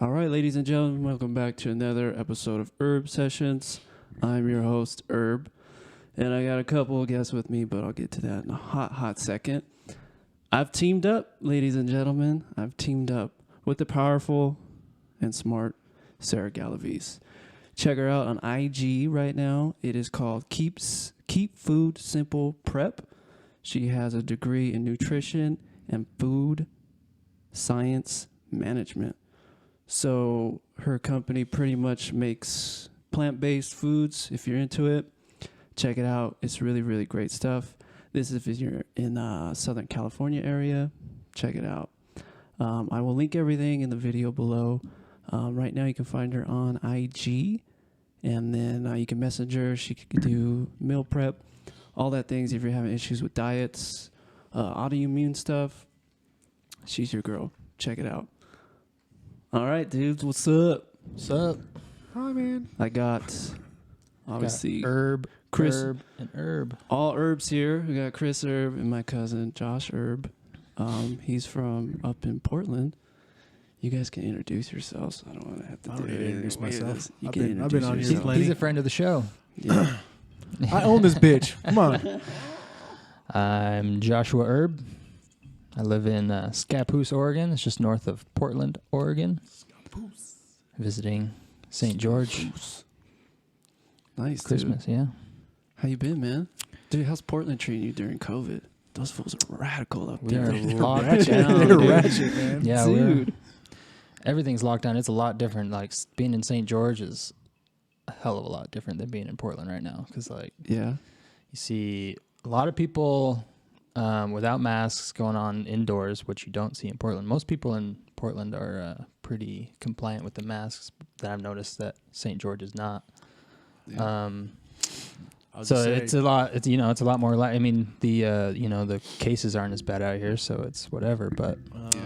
All right, ladies and gentlemen, welcome back to another episode of Herb Sessions. I'm your host, Herb, and I got a couple of guests with me, but I'll get to that in a hot second. I've teamed up, ladies and gentlemen. I've teamed up with the powerful and smart Sarah Galaviz. Check her out on IG right now. It is called Keep Food Simple Prep. She has a degree in nutrition and food science management. So her company pretty much makes plant-based foods. If you're into it, check it out. It's really, really great stuff. This is if you're in Southern California area. Check it out. I will link everything in the video below. Right now you can find her on IG. And then you can message her. She could do meal prep, all that things. If you're having issues with diets, autoimmune stuff, she's your girl. Check it out. All right, dudes, what's up? What's up? Hi, man. I got, obviously, Herb, Chris, Herb, and Herb. all Herbs here. We got Chris Herb and my cousin, Josh Herb. He's from up in Portland. You guys can introduce yourselves. I don't want to have to introduce myself. You I've can been introduce on here yourself. plenty. He's a friend of the show. Yeah. I own this bitch. Come on. I'm Joshua Herb. I live in Scappoose, Oregon. It's just north of Portland, Oregon. Visiting St. George. Nice, Christmas, dude. yeah. How you been, man? Dude, how's Portland treating you during COVID? Those fools are radical up We there. are locked Ratchet. down. They're dude. ratchet, man. Yeah, Dude. everything's locked down. It's a lot different. Like being in St. George is a hell of a lot different than being in Portland right now. Because like Yeah. you see a lot of people without masks going on indoors, which you don't see in Portland. Most people in Portland are pretty compliant with the masks. That I've noticed that St. George is not. Yeah. So it's a lot. It's it's a lot more. I mean, the cases aren't as bad out here, so it's whatever. But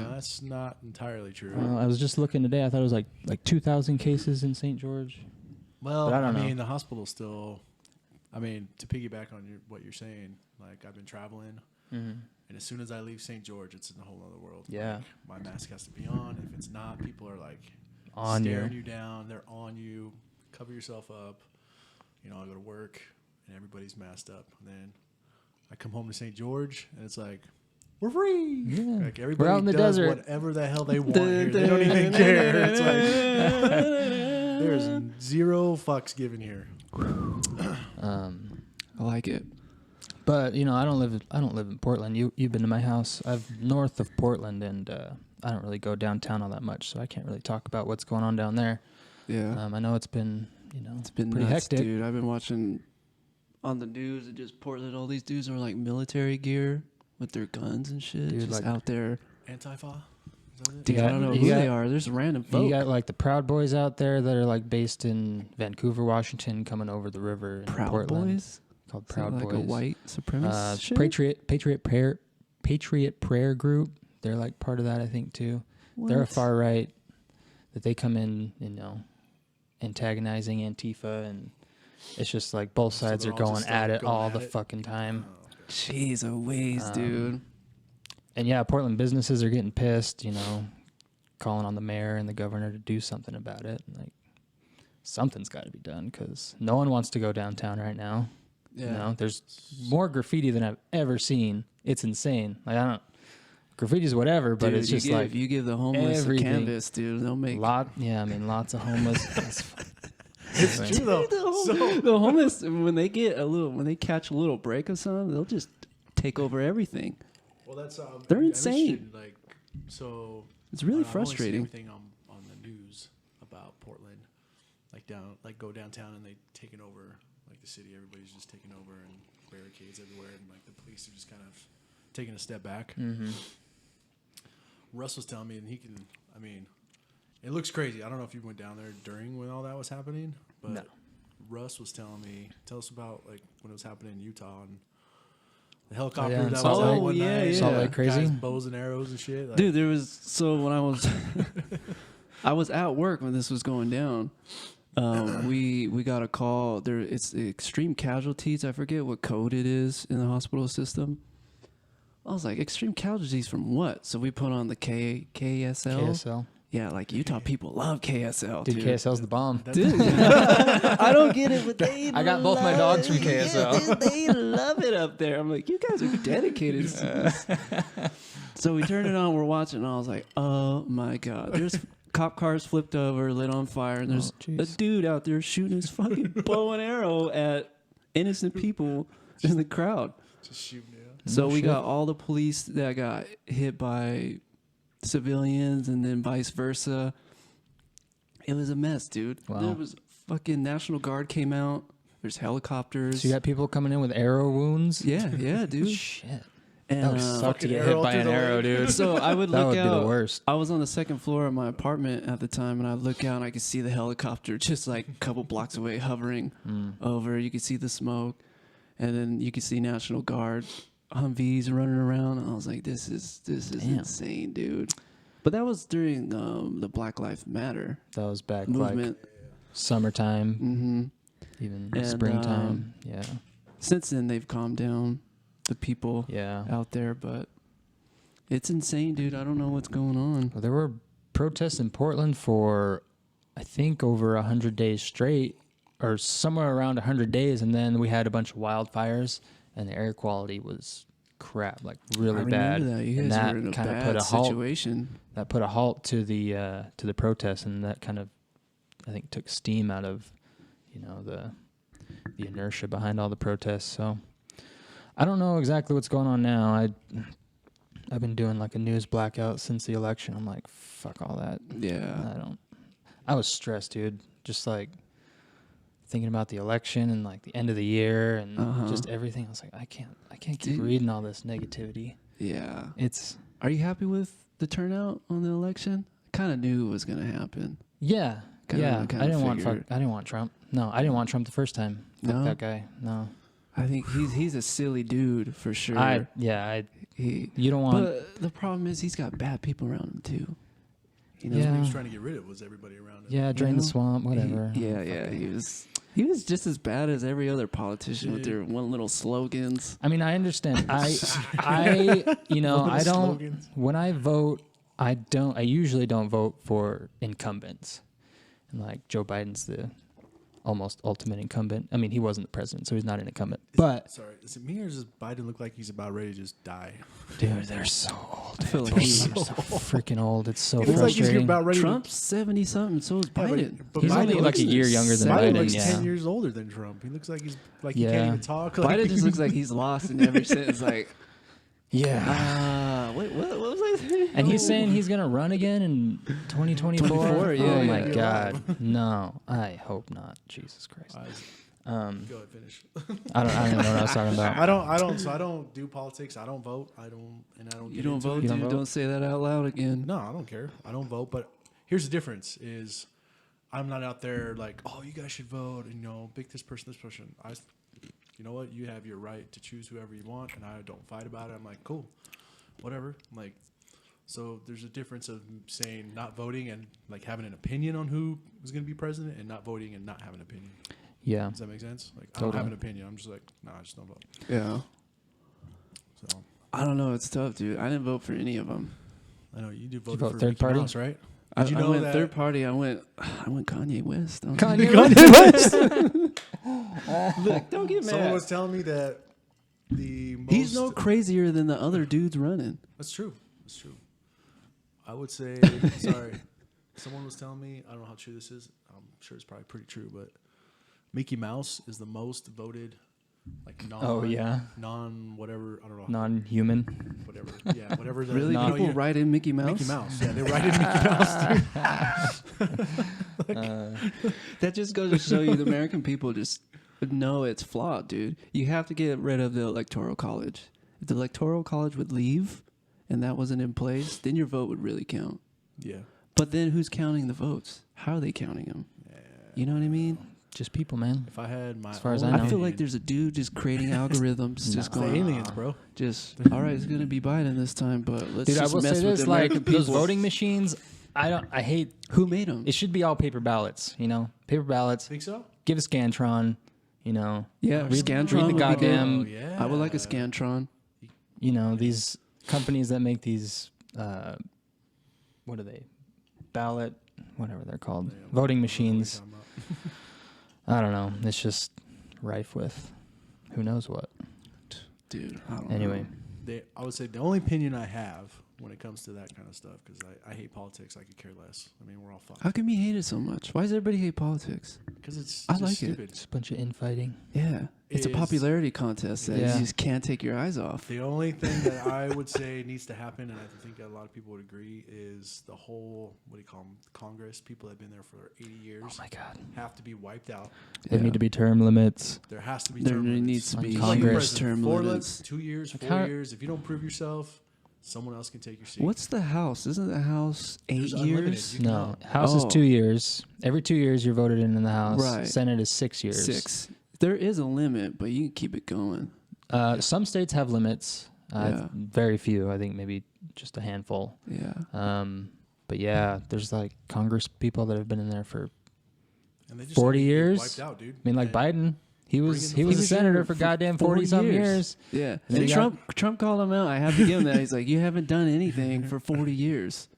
That's not entirely true. I was just looking today. I thought it was like 2,000 cases in St. George. Well, but I I don't know. mean, the hospital still. I mean, to piggyback on what you're saying, like I've been traveling, and as soon as I leave St. George, it's in a whole other world. Yeah. Like, my mask has to be on. If it's not, people are like On staring you. you down. They're on you. Cover yourself up. I go to work and everybody's masked up. And then I come home to St. George and it's like, we're free. Yeah. Like everybody We're out in the does desert. whatever the hell they want here. They don't even care. It's like there's zero fucks given here. I like it. But I don't live in Portland. You've been to my house. I'm north of Portland, and I don't really go downtown all that much, so I can't really talk about what's going on down there. Yeah. I know it's been It's been pretty nuts, hectic. dude. I've been watching on the news and just Portland. All these dudes are like military gear with their guns and shit, Dude, just like- out there. Antifa? Is that it? Dude, got- I don't know you who got- they are. There's random folk. You got like the Proud Boys out there that are like based in Vancouver, Washington, coming over the river in Proud Portland. Boys. Called Is that Proud like Boys. a white supremacist shit? Patriot Prayer Group. They're like part of that, I think, too. They're a What? far right that they come in, antagonizing Antifa, and it's just like both So sides they're are all going just, at like, it going all at the it? fucking time. Jeez, a ways, dude. And yeah, Portland businesses are getting pissed, calling on the mayor and the governor to do something about it. Like, something's got to be done because no one wants to go downtown right now. Yeah. There's more graffiti than I've ever seen. It's insane. Like, graffiti's whatever, but Dude, it's just if you give the homeless everything. a canvas, dude, they'll make lots of homeless. It's true though. So the homeless when they catch a little break of something, they'll just take over everything. well, that's They're I'm insane. interested, Like so, It's really I've only seen frustrating. everything on the news about Portland, go downtown and they taking over like the city. Everybody's just taking over and barricades everywhere, and like the police are just kind of taking a step back. Mm-hmm. Russ was telling me, and it looks crazy. I don't know if you went down there during when all that was happening, but No. Russ was telling me, tell us about like when it was happening in Utah and the helicopter in that Salt was out Lake? one Yeah, night. yeah. Salt Lake crazy? Guys, bows and arrows and shit. Like, Dude, when I was I was at work when this was going down. We got a call. It's extreme casualties. I forget what code it is in the hospital system. I was like, extreme casualties from what? So we put on the KSL. KSL. Yeah, like Utah people love KSL, Dude, dude. KSL's the bomb. Dude, I don't get it, but they I got both my dogs from KSL. Yeah, dude, they love it up there. I'm like, you guys are dedicated to this. So we turned it on, we're watching, and I was like, oh my God. There's cop cars flipped over, lit on fire, and there's a dude out there shooting his fucking bow and arrow at innocent people in the crowd. Just shooting it. So we got all the police that got hit by civilians and then vice versa. It was a mess, dude. Wow. There was fucking National Guard came out. There's helicopters. So you got people coming in with arrow wounds? Yeah, dude. Shit. And, That would suck to get hit arrow by through an the arrow, leg. dude. So I would That look would out. be the worst. I was on the second floor of my apartment at the time, and I look out and I could see the helicopter just like a couple blocks away hovering over. You could see the smoke, and then you could see National Guard Humvees running around. And I was like, this is Damn. insane, dude. But that was during the Black Lives Matter That was back movement. like summertime, Mm-hmm. even And, springtime. Yeah. Since then, they've calmed down the people Yeah. out there, but it's insane, dude. I don't know what's going on. Well, there were protests in Portland for, I think, over 100 days straight, or somewhere around 100 days, and then we had a bunch of wildfires, and the air quality was crap, like really I bad. remember that. You And guys that were in a kinda bad put a halt. situation. That put a halt to the protests, and that kind of, I think, took steam out of, the inertia behind all the protests. So I don't know exactly what's going on now. I've been doing like a news blackout since the election. I'm like, fuck all that. Yeah. I was stressed, dude. Just like thinking about the election and like the end of the year and just everything. I was like, I can't keep reading all this negativity. Yeah. It's Are you happy with the turnout on the election? Kind of knew it was going to happen. yeah. Kinda I didn't want figured. I didn't want Trump. No, I didn't want Trump the first time. Fuck No? that guy. No. I think he's a silly dude for sure. You don't want. But the problem is he's got bad people around him too. You know? That's what he Yeah. was trying to get rid of, was everybody around him. Yeah, drain the know? swamp, whatever. He was just as bad as every other politician with their one little slogans. I mean, I understand. I I don't. Slogans. When I vote, I usually don't vote for incumbents. And like Joe Biden's the almost ultimate incumbent. I mean, he wasn't the president, so he's not an incumbent. But Sorry, is it me or does Biden look like he's about ready to just die? dude, they're so old. I feel like They're he's so freaking old. It's so He looks like he's frustrating. about ready Trump's 70 something, so is Biden. but He's Biden only like looks- a year younger than Biden Biden. looks Yeah. 10 years older than Trump. He looks like he's like he Yeah. can't even talk. Like, Biden just looks like he's lost in every sentence. Like, Yeah. what was I saying? And he's saying he's gonna run again in 2024. 24, yeah, Oh my yeah. God, no! I hope not. Jesus Christ. Go ahead, finish. I don't even know what I was talking about. I don't do politics. I don't vote. I don't You get don't into vote, it. You don't dude. vote? Don't say that out loud again. No, I don't care. I don't vote. But here's the difference: is I'm not out there like, oh, you guys should vote. And, pick this person, this person. You know what? You have your right to choose whoever you want, and I don't fight about it. I'm like, cool, whatever. Like, so there's a difference of saying not voting and like having an opinion on who is going to be president, and not voting and not having an opinion. Yeah. Does that make sense? Like, I don't Totally. have an opinion. I'm just like, nah, I just don't vote. Yeah. So I don't know. It's tough, dude. I didn't vote for any of them. I know you do vote vote for third Mickey party? Mouse, right? I Did you know went that- third party. I went Kanye West. Kanye Look, don't get Someone mad. was telling me that the most He's no crazier than the other dudes running. That's true. That's true. I would say, sorry. Someone was telling me, I don't know how true this is. I'm sure it's probably pretty true, but Mickey Mouse is the most voted, like non, Oh, yeah. non whatever. I don't know. Non-human. Whatever. Yeah, whatever. The, Really? No, People write in Mickey Mouse? Mickey Mouse. Yeah, they write in Mickey Mouse. Dude. That just goes to show you the American people just know it's flawed, dude. You have to get rid of the Electoral College. If the Electoral College would leave and that wasn't in place, then your vote would really count. Yeah. But then who's counting the votes? How are they counting them? You know what I mean? Just people, man. If I had my, As far as own I know. I feel like opinion- there's a dude just creating algorithms, just It's the going, aliens, bro. just all right. It's gonna be Biden this time, but let's Dude, I just will mess say with this: the like American those people. voting machines, I hate. Who made them? It should be all paper ballots. Paper ballots. Think so? Give a Scantron. Yeah, read Scantron the would be good. goddamn. Oh, yeah. I would like a Scantron. These companies that make these. What are they? ballot, whatever they're called, Yeah, voting what are you machines. talking about? I don't know. It's just rife with who knows what. Dude, I don't Anyway, know. I would say the only opinion I have when it comes to that kind of stuff, because I hate politics, I could care less. I mean, we're all fucked. How come you hate it so much? Why does everybody hate politics? Because it's I just like it. stupid. it's a bunch of infighting. Yeah. It's a Is- popularity contest that Yeah. you just can't take your eyes off. The only thing that I would say needs to happen, and I think a lot of people would agree, is the whole, what do you call them, Congress, people that have been there for 80 years, Oh my God. have to be wiped out. There Yeah. need to be term limits. There has to be There term limits. needs to On be Congress. huge term 4 limits. 2 years, Like 4 how- years. If you don't prove yourself, someone else can take your seat. What's the House? Isn't the House 8 There's unlimited. years? You can No, go. House is Oh. 2 years. Every 2 years you're voted in the House. Right. Senate is 6 years. 6. There is a limit, but you can keep it going. Some states have limits. Yeah. Very few. I think maybe just a handful. Yeah. But yeah, there's like Congress people that have been in there for. And they just 40 get years? wiped out, dude. I mean, like And Biden. He was Bring in the a flesh. senator for goddamn 40 some years. Yeah. then And you Trump called him out. I have to give him that. He's like, you haven't done anything for 40 years.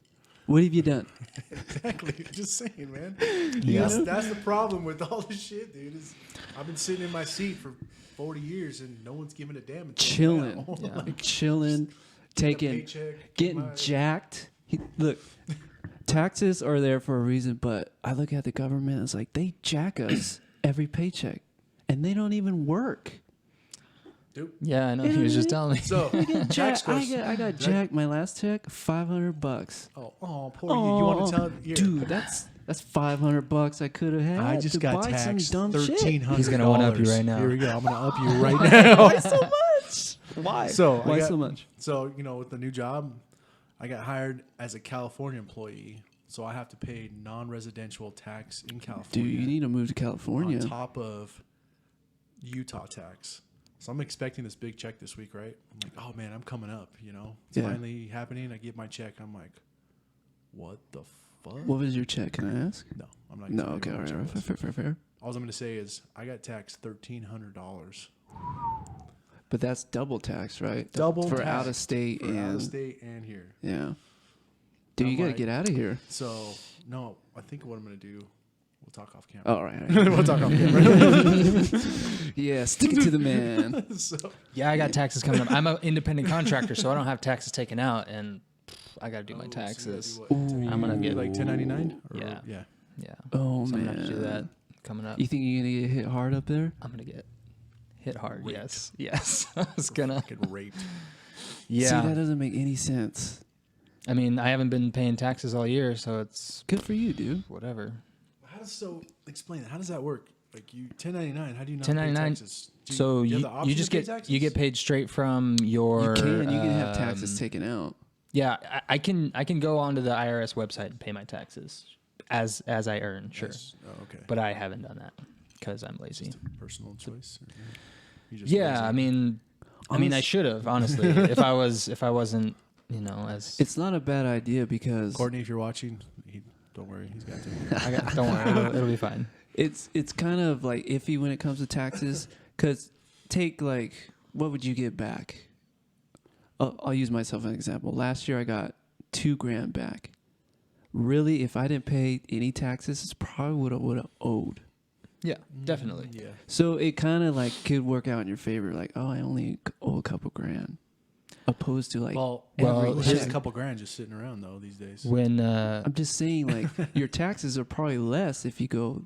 What have you done? Exactly. Just saying, man. Yeah. That's the problem with all this shit, dude. Is I've been sitting in my seat for 40 years and no one's giving a damn. until Chilling. now. Yeah. Like, Chilling, taking, paycheck, getting my- jacked. Look, taxes are there for a reason, but I look at the government, it's like they jack us every paycheck and they don't even work. Dude. Yeah, I know. He was just telling me. So, tax Jack, question. I got jacked my last check, $500. Oh, poor you. You want to tell? Here. Dude, that's $500 I could have had. I just to got buy taxed some dumb shit. $1,300. He's gonna one-up you right now. Here we go. I'm gonna up you right now. Why so much? Why? So Why so much? So with the new job, I got hired as a California employee, so I have to pay non-residential tax in California. Dude, you need to move to California. on top of Utah tax. So I'm expecting this big check this week, right? I'm like, oh man, I'm coming up. It's Yeah. finally happening. I get my check. I'm like, what the fuck? What was your check? Can I ask? No, I'm not. No, gonna okay, tell you all what my right, check was. fair. All I'm going to say is I got taxed $1,300. But that's double tax, right? Double for tax out of state for and out of state and here. yeah. Dude, I'm you gotta like- get out of here. So no, I think what I'm going to do. We'll talk off camera. All right. We'll talk off camera. Yeah, stick it to the man. So Yeah, I got taxes coming up. I'm an independent contractor, so I don't have taxes taken out, and I got to do my Oh, so you gotta taxes. do what, Ooh. I'm gonna get like 1099. Yeah. Yeah. Yeah. Oh So I'm man. gonna have to do that coming up. You think you're gonna get hit hard up there? I'm gonna get hit hard. Raped. Yes. Yes. I was gonna. Get raped. Yeah. See, that doesn't make any sense. I mean, I haven't been paying taxes all year, so it's Good for you, dude. whatever. Explain that? How does that work? Like you 1099. How do you not 1099. pay taxes? So have you the option you to just pay get taxes? you get paid straight from your. You can have taxes um, taken out. Yeah, I can go onto the IRS website and pay my taxes as I earn, sure. Yes. Oh, okay. But I haven't done that because I'm lazy. Just a personal choice. Or you just Yeah, lazy? I mean I Honest- should have honestly if I wasn't as It's not a bad idea because Courtney, if you're watching, don't worry, he's got to. don't worry, it'll be fine. it's kind of like iffy when it comes to taxes. Because take like, what would you get back? I'll use myself as an example. Last year I got $2,000 back. Really, if I didn't pay any taxes, it's probably what I would have owed. Yeah, definitely. Yeah. So it kind of like could work out in your favor. Like, oh, I only owe a couple grand, opposed to like. Well, Well, there's here's- a couple grand just sitting around though these days. When I'm just saying, like your taxes are probably less if you go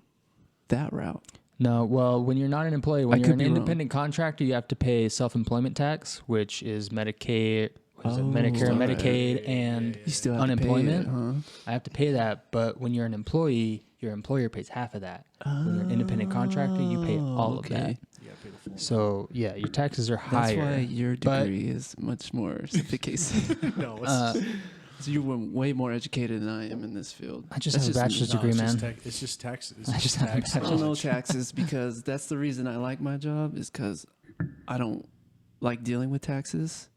that route. no, well, when you're not an employee, when I you're could an be wrong. independent contractor, you have to pay self-employment tax, which is Medicaid, Oh, Medicare, right. Medicaid, and You still have Unemployment? to pay it, huh? I have to pay that. But when you're an employee, your employer pays half of that. When you're an independent contractor, you pay all of that. Okay. You got to pay the full. So yeah, your taxes are That's higher. why your but- degree is much more sophisticated. No, it's, Uh, So you're way more educated than I am in this field. I just That's have a bachelor's no, degree, it's man. It's just tax. It's I just just have a tax. I don't know knowledge. taxes because that's the reason I like my job is because I don't like dealing with taxes.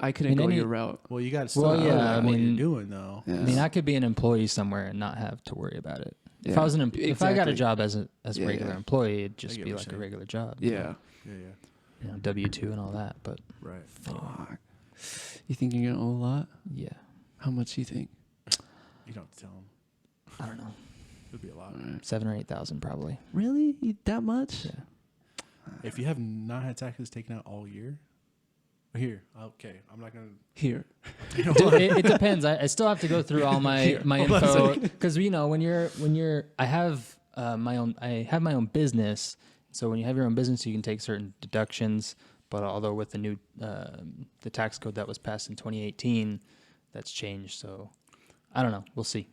I couldn't In go any- your route. Well, you got to still Well, know yeah, I what mean- you're doing though. Yeah. I mean, I could be an employee somewhere and not have to worry about it. If Yeah. I was if I got a Exactly. job as a Yeah, regular yeah. employee, it'd just get be what like you're a saying. regular job. Yeah. Yeah. W-2 and all that. But Right. Fuck. You think you're gonna owe a lot? yeah, How much do you think? You don't have to tell them. I don't know, It'd be a lot. 7,000 or 8,000 probably. Really? That much? Yeah. If you have not had taxes taken out all year, here, okay, I'm not gonna. Here. It depends. I still have to go through all my info because when you're I have my own business. So when you have your own business, you can take certain deductions. But although with the new the tax code that was passed in 2018, that's changed. So I don't know. We'll see.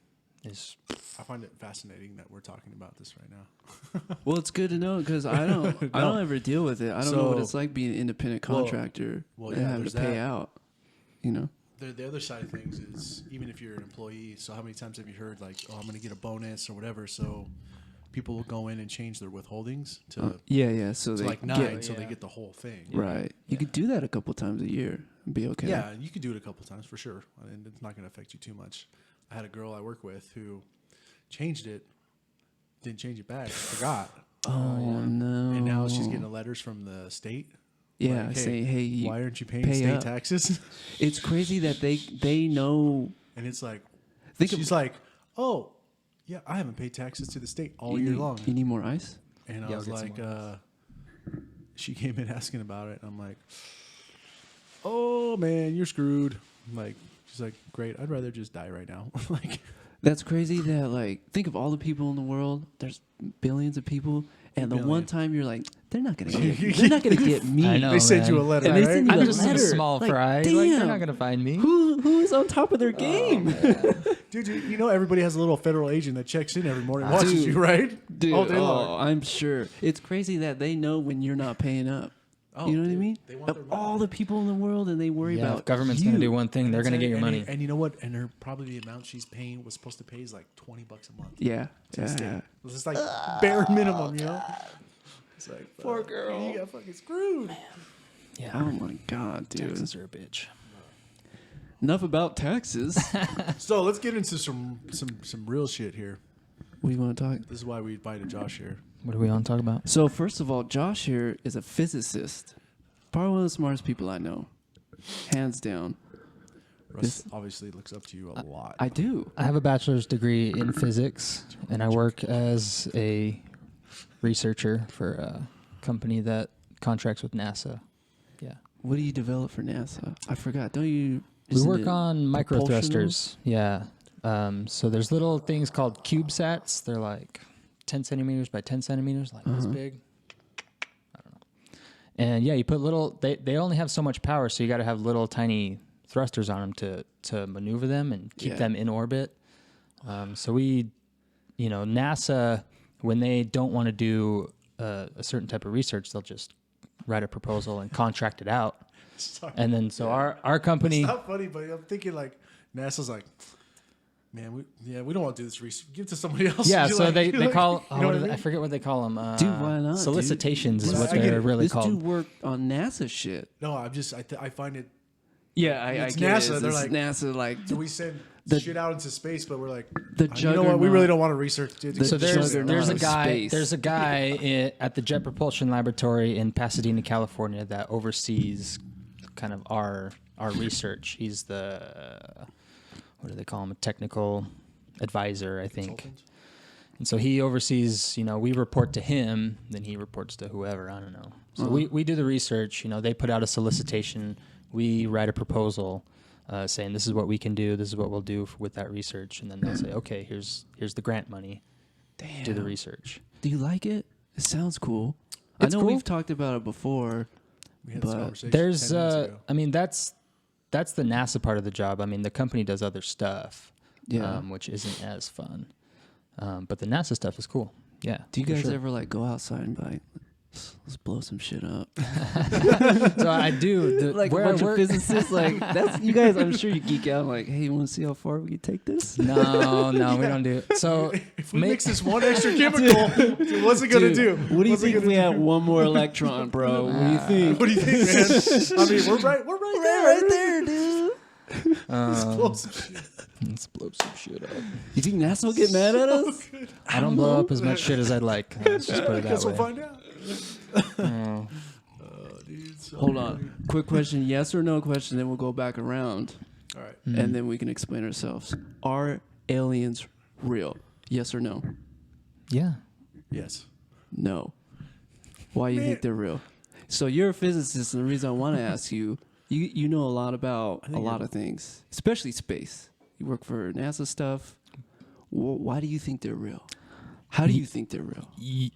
I find it fascinating that we're talking about this right now. Well, it's good to know because I don't ever deal with it. I don't know what it's like being an independent contractor and having to pay out. You know. The other side of things is even if you're an employee. So how many times have you heard like, oh, I'm going to get a bonus or whatever? So people will go in and change their withholdings to So they like 9, so they get the whole thing. Right. You could do that a couple times a year and be okay. Yeah, you could do it a couple times for sure, and it's not going to affect you too much. I had a girl I work with who changed it, didn't change it back, forgot. Oh no! And now she's getting letters from the state. Yeah, like, saying, "Hey, why aren't you paying state taxes?" It's crazy that they know. And it's like, she's like, "Oh, yeah, I haven't paid taxes to the state all year long." You need more ice? And I was like, she came in asking about it. And I'm like, "Oh man, you're screwed." I'm like, she's like, "Great, I'd rather just die right now." Like, that's crazy. That like, think of all the people in the world. There's billions of people, and the one time you're like, they're not gonna get me. I know, they send you a letter, and they send you I'm a just letter. a small fry. Damn, like, they're not gonna find me. Who is on top of their game? Dude, you know everybody has a little federal agent that checks in every morning, watches you, right? Dude, all day long. I'm sure. It's crazy that they know when you're not paying up. Oh, you know what I mean? They want Of their money. all the people in the world, and they worry about if government's you. gonna do one thing, they're gonna get your money. And you know what? And probably the amount she's paying was supposed to pay is like $20 a month. Yeah, to the state. yeah. It's just like bare minimum, you know? It's like, Poor girl. You got fucking screwed. Yeah. Oh my god, dude. Taxes are a bitch. Enough about taxes. So let's get into some real shit here. What do you want to talk? This is why we invited Josh here. What do we want to talk about? So first of all, Josh here is a physicist. Probably one of the smartest people I know, hands down. Russ obviously looks up to you a lot. I do. I have a bachelor's degree in physics, and I work as a researcher for a company that contracts with NASA. Yeah. What do you develop for NASA? I forgot. Don't you? We isn't work it on micro propulsional? thrusters. Yeah. So there's little things called CubeSats. They're like 10 centimeters by 10 centimeters, like this big. I don't know. And yeah, you put little. They only have so much power, so you got to have little tiny thrusters on them to maneuver them and keep them in orbit. So we, NASA, when they don't want to do a certain type of research, they'll just write a proposal and contract it out. Sorry. And then so our company. It's not funny, but I'm thinking like NASA's like, man, we don't want to do this research. Give it to somebody else. Yeah, You're so like, they like, call. you know what I mean? I forget what they call them. Dude, why not? Solicitations dude? is what I get they're it. really This called. dude worked on NASA shit. No, I find it. Yeah, I It's get NASA. it. They're It's like- NASA, like So we send The- shit out into space, but we're like, the you know what? We really don't want to research. The So there's juggernaut a of guy space. there's a guy at the Jet Propulsion Laboratory in Pasadena, California, that oversees kind of our research. He's the what do they call him? A technical advisor, I think. Consultant? And so he oversees. We report to him, then he reports to whoever. I don't know. So we do the research. They put out a solicitation. We write a proposal. Saying this is what we can do, this is what we'll do with that research, and then they'll say, okay, here's the grant money. Damn. Do the research. Do you like it? It sounds cool. It's I know cool. we've talked about it before. We had this But conversation. There's 10 minutes ago. I mean that's the NASA part of the job. I mean the company does other stuff, Yeah. which isn't as fun. But the NASA stuff is cool. Yeah. Do you for guys sure. ever like go outside and be like, let's blow some shit up? So I do. Like where a bunch I work, of physicists, like that's you guys. I'm sure you geek out. Like, hey, you want to see how far we can take this? No, we don't do it. So If we mix this one extra chemical, what's it gonna do? What do you What's it think if gonna we do? had one more electron, bro? What do you think? What do you think, man? I mean, we're right Right there, dude. Blow some shit. let's blow some shit up. You think NASA will get mad at us? I don't blow up as much shit as I'd like. Let's just put it that Guess way. we'll find out. Oh. Dude, so Hold on. Quick question, yes or no question, then we'll go back around, All right. and then we can explain ourselves. Are aliens real? Yes or no? Yeah. Yes. No. Why do you think they're real? So you're a physicist, and the reason I want to ask you, you know a lot about a lot of things, especially space. You work for NASA stuff. Why do you think they're real? How do you think they're real?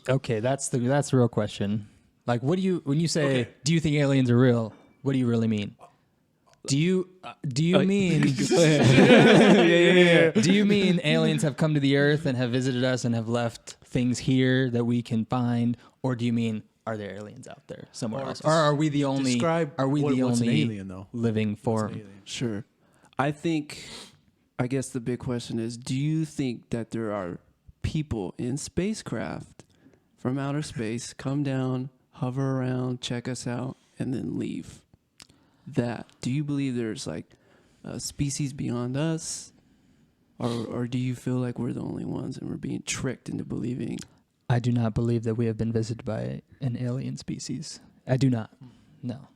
Okay, that's the real question. Like, when you say, do you think aliens are real? What do you really mean? Do you mean? Do you mean aliens have come to the Earth and have visited us and have left things here that we can find, or do you mean are there aliens out there somewhere else, or are we the only? What's an alien, though? Living form? Sure. I guess the big question is: do you think that there are people in spacecraft from outer space come down, hover around, check us out, and then leave? Do you believe there's like a species beyond us, or do you feel like we're the only ones and we're being tricked into believing? I do not believe that we have been visited by an alien species. I do not. No.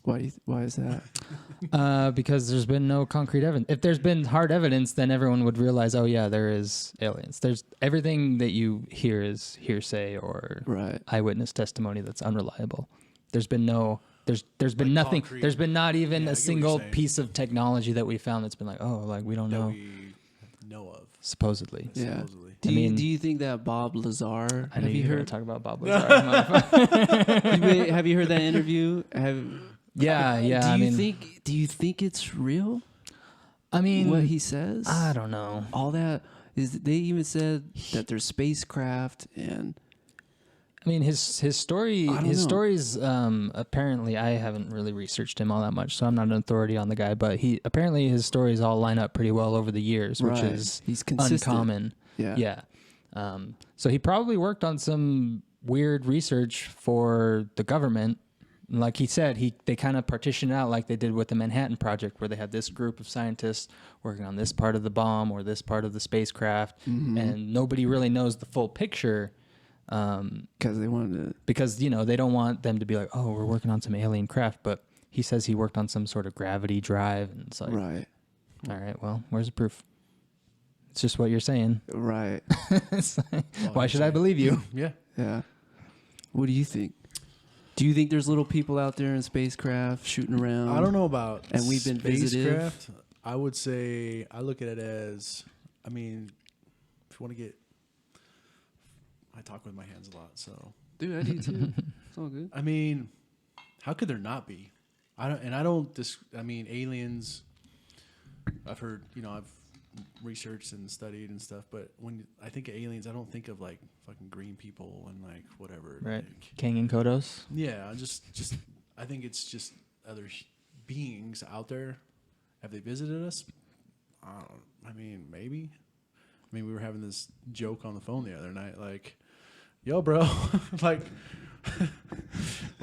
Why is that? Because there's been no concrete evidence. If there's been hard evidence, then everyone would realize, oh yeah, there is aliens. There's everything that you hear is hearsay or eyewitness testimony that's unreliable. There's been no. There's been nothing. Concrete. There's been not even a single piece of technology that we found that's been like, oh, like we don't know. We know of. Supposedly. Yeah. Supposedly. Do you think that Bob Lazar? I know you heard talk about Bob Lazar. Have you heard that interview? Yeah. Do you think it's real? I mean, what he says. I don't know. All that is. They even said that there's spacecraft and. I mean, his story. His stories. Apparently, I haven't really researched him all that much, so I'm not an authority on the guy. But apparently his stories all line up pretty well over the years, which is he's consistent. Uncommon. Yeah. So he probably worked on some weird research for the government. Like he said, they kind of partitioned out like they did with the Manhattan Project, where they had this group of scientists working on this part of the bomb or this part of the spacecraft, and nobody really knows the full picture. Because they wanted to. Because they don't want them to be like, oh, we're working on some alien craft, but he says he worked on some sort of gravity drive, and it's like, right. All right, well, where's the proof? It's just what you're saying, right? Like, why should I believe you? Yeah. What do you think? Do you think there's little people out there in spacecraft shooting around? I don't know about and we've been visited. I would say I look at it as, I mean, if you want to get. I talk with my hands a lot, so. Dude, I do too. It's all good. I mean, how could there not be? I mean, aliens. I've heard, I've researched and studied and stuff, but when I think of aliens, I don't think of like fucking green people and like whatever. Right. Like, Kang and Kodos. Yeah, just I think it's just other beings out there. Have they visited us? I mean, maybe. I mean, we were having this joke on the phone the other night, like, yo, bro, like, are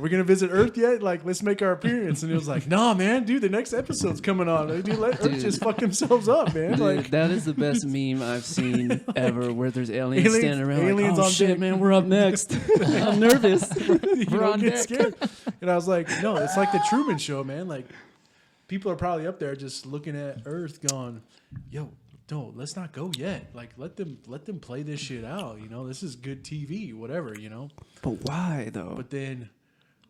we going to visit Earth yet? Like, let's make our appearance. And he was like, nah, man, dude, the next episode's coming on. Like, dude, let Earth just fuck themselves up, man. Dude, like, that is the best meme I've seen ever, where there's aliens standing around aliens like, oh, on shit, deck. man, we're up next. I'm nervous. We're on get deck. scared. And I was like, no, it's like the Truman Show, man. Like, people are probably up there just looking at Earth going, yo, no, let's not go yet. Like, let them play this shit out. This is good TV, whatever. But why though? But then,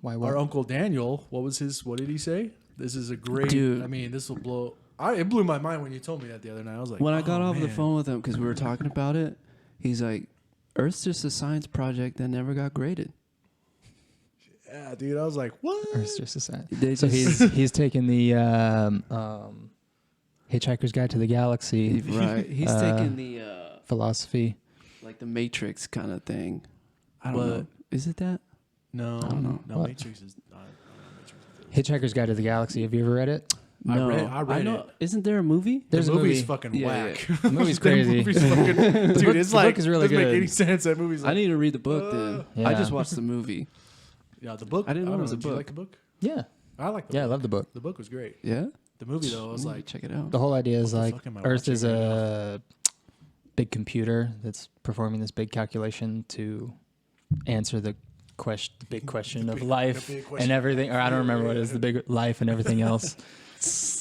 Why? our Uncle Daniel, what did he say? This is a great. Dude. I mean, this will blow. It blew my mind when you told me that the other night. I was like, when I got off the man. phone with him because we were talking about it, he's like, "Earth's just a science project that never got graded." Yeah, dude. I was like, what? Earth's just a sign. So he's taking the Hitchhiker's Guide to the Galaxy. Right. He's taking the philosophy, like the Matrix kind of thing. I don't know. Is it that? No, I don't know. No, What? Matrix is. Hitchhiker's Guide to the Galaxy. Have you ever read it? No, I read know. it. Isn't there a movie? There's the a movie's movie. fucking Yeah, whack. The movie's crazy. Movie's fucking, dude, it's the like book is really doesn't make good. any sense. That movie's like, I need to read the book then. Yeah. I just watched the movie. yeah, the book. I didn't know it was a Did you book. like the book? Yeah. I like the Yeah, I book. love the book. The book was great. Yeah. The movie though, I was like, check it out. The whole idea is What the like fuck am I Earth watching is right a big computer that's performing this big calculation to answer the big question of life big question. and everything. Or I don't remember what it is, the big life and everything else.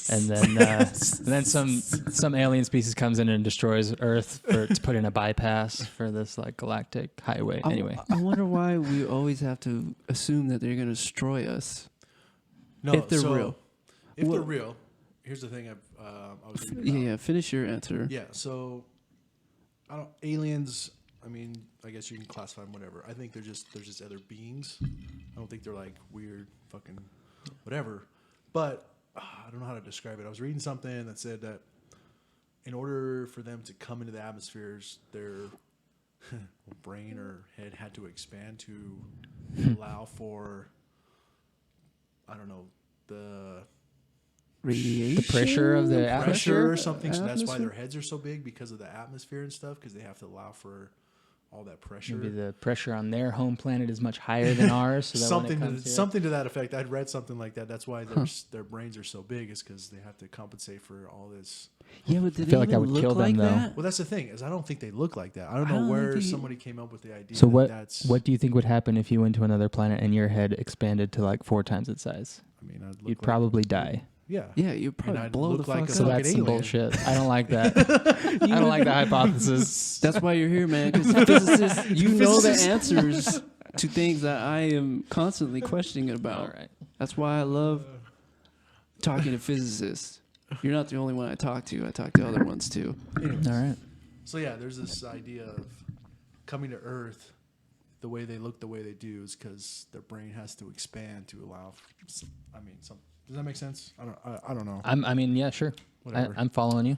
and then some alien species comes in and destroys Earth to put in a bypass for this like galactic highway. Anyway, I wonder why we always have to assume that they're going to destroy us. No, If they're real. If they're What- real, here's the thing I was reading Yeah, about. yeah. Finish your answer. Yeah, so aliens. I mean, I guess you can classify them whatever. I think they're just other beings. I don't think they're like weird fucking whatever. But I don't know how to describe it. I was reading something that said that in order for them to come into the atmospheres, their brain or head had to expand to allow for, I don't know, the Radiation. the pressure of the pressure atmosphere. or something. So that's why Atmosphere? their heads are so big, because of the atmosphere and stuff, because they have to allow for all that pressure. Maybe the pressure on their home planet is much higher than ours. So that when it something comes to, here- something to that effect. I'd read something like that. That's why their brains are so big, is because they have to compensate for all this. Yeah, but did I feel they like that even would look kill them, like though. that? Well, that's the thing, is I don't think they look like that. I don't I know don't where think they- somebody came up with the idea. So that that's what do you think would happen if you went to another planet and your head expanded to like 4 times its size? I mean, I'd look You'd like, probably die. yeah. Yeah, you'd probably I'd blow the look fuck like a up. So fucking that's some alien. bullshit. I don't like that. I don't like the hypothesis. That's why you're here, man. Because physicists, you know the answers to things that I am constantly questioning about. All right. That's why I love talking to physicists. You're not the only one I talk to. I talk to other ones too. Anyways. All right. So yeah, there's this idea of coming to Earth. The way they look, the way they do, is because their brain has to expand to allow. Does that make sense? I don't know. I mean, yeah, sure. Whatever. I'm following you.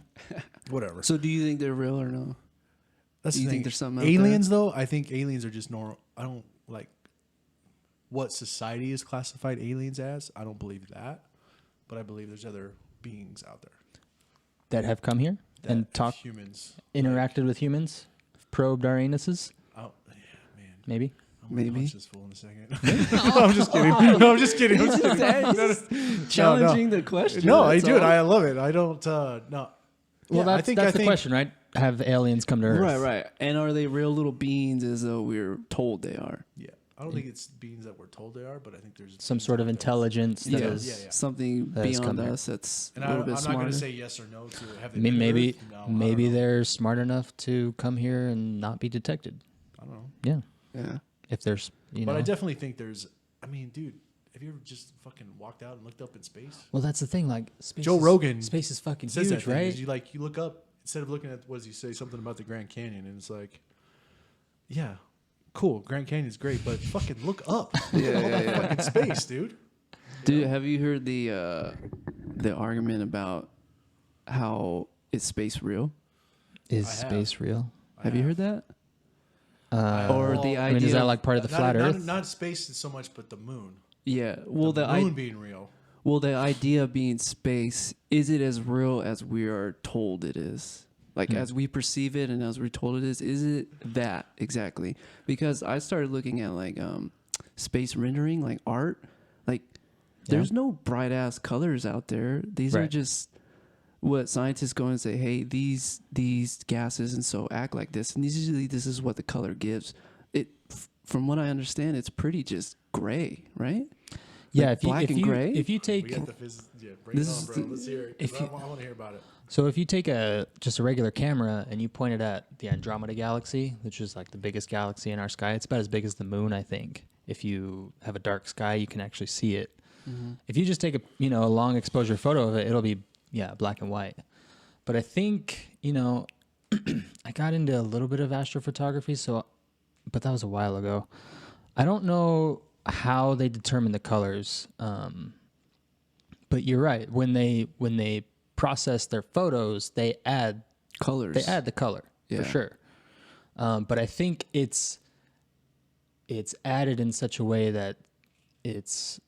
Whatever. So, do you think they're real or no? That's Do you the think thing. there's something out aliens though? I think aliens are just normal. I don't like what society is classified aliens as. I don't believe that, but I believe there's other beings out there That have come here that and talked, humans. interacted with humans, probed our anuses, Oh yeah, man. maybe. I'm gonna Maybe. punch this fool in a second. No, I'm just kidding. No, I'm just kidding. I'm just kidding. Challenging the question. No, I that's do it. all. I love it. I don't. No. Well, Yeah, that's the question, right? Have aliens come to Earth? Right, right. And are they real little beings as though we're told they are? Yeah, I don't think it's beings that we're told they are, but I think there's Some beings sort of out there. intelligence that Yeah, is. yeah. Something That has come beyond here. us that's And a little I'm bit not smarter. going to say yes or no to have I they mean, been to maybe Earth? No, I maybe don't know. they're smart enough to come here and not be detected. I don't know. Yeah, Yeah. if there's, you But know. I definitely think there's. I mean, dude, have you ever just fucking walked out and looked up in space? Well, that's the thing. Like Joe Rogan space is fucking Says that huge, thing, right? is you look up instead of looking at what does he say something about the Grand Canyon, and it's like, yeah, cool, Grand Canyon's great, but fucking look up. Yeah, All yeah, that yeah. fucking space, dude. Dude, have you heard the argument about how is space real? Is I have. space real? Have you heard that? Or Or the I mean, is idea that of- like part of the Not- flat not, Earth? Not space so much, but the moon. Yeah. Well, the the moon being real. well, the idea of being space, is it as real as we are told it is? Like as we perceive it and as we're told it is it that exactly? Because I started looking at like space rendering, like art. Like there's no bright ass colors out there. These are Right. just what scientists go and say, hey, these gases and so act like this, and usually this is what the color gives. From what I understand, it's pretty just gray, right? Yeah, Like black and gray? if you We take got the bring This it is on, bro. the- Let's hear it. if 'Cause you- I want to hear about it. so if you take just a regular camera and you point it at the Andromeda galaxy, which is like the biggest galaxy in our sky, it's about as big as the moon, I think. If you have a dark sky, you can actually see it. If you just take a long exposure photo of it, it'll be black and white. But I think I got into a little bit of astrophotography, but that was a while ago. I don't know how they determine the colors, but you're right. When they process their photos, they add Colors. the color Yeah. for sure. But I think it's added in such a way that it's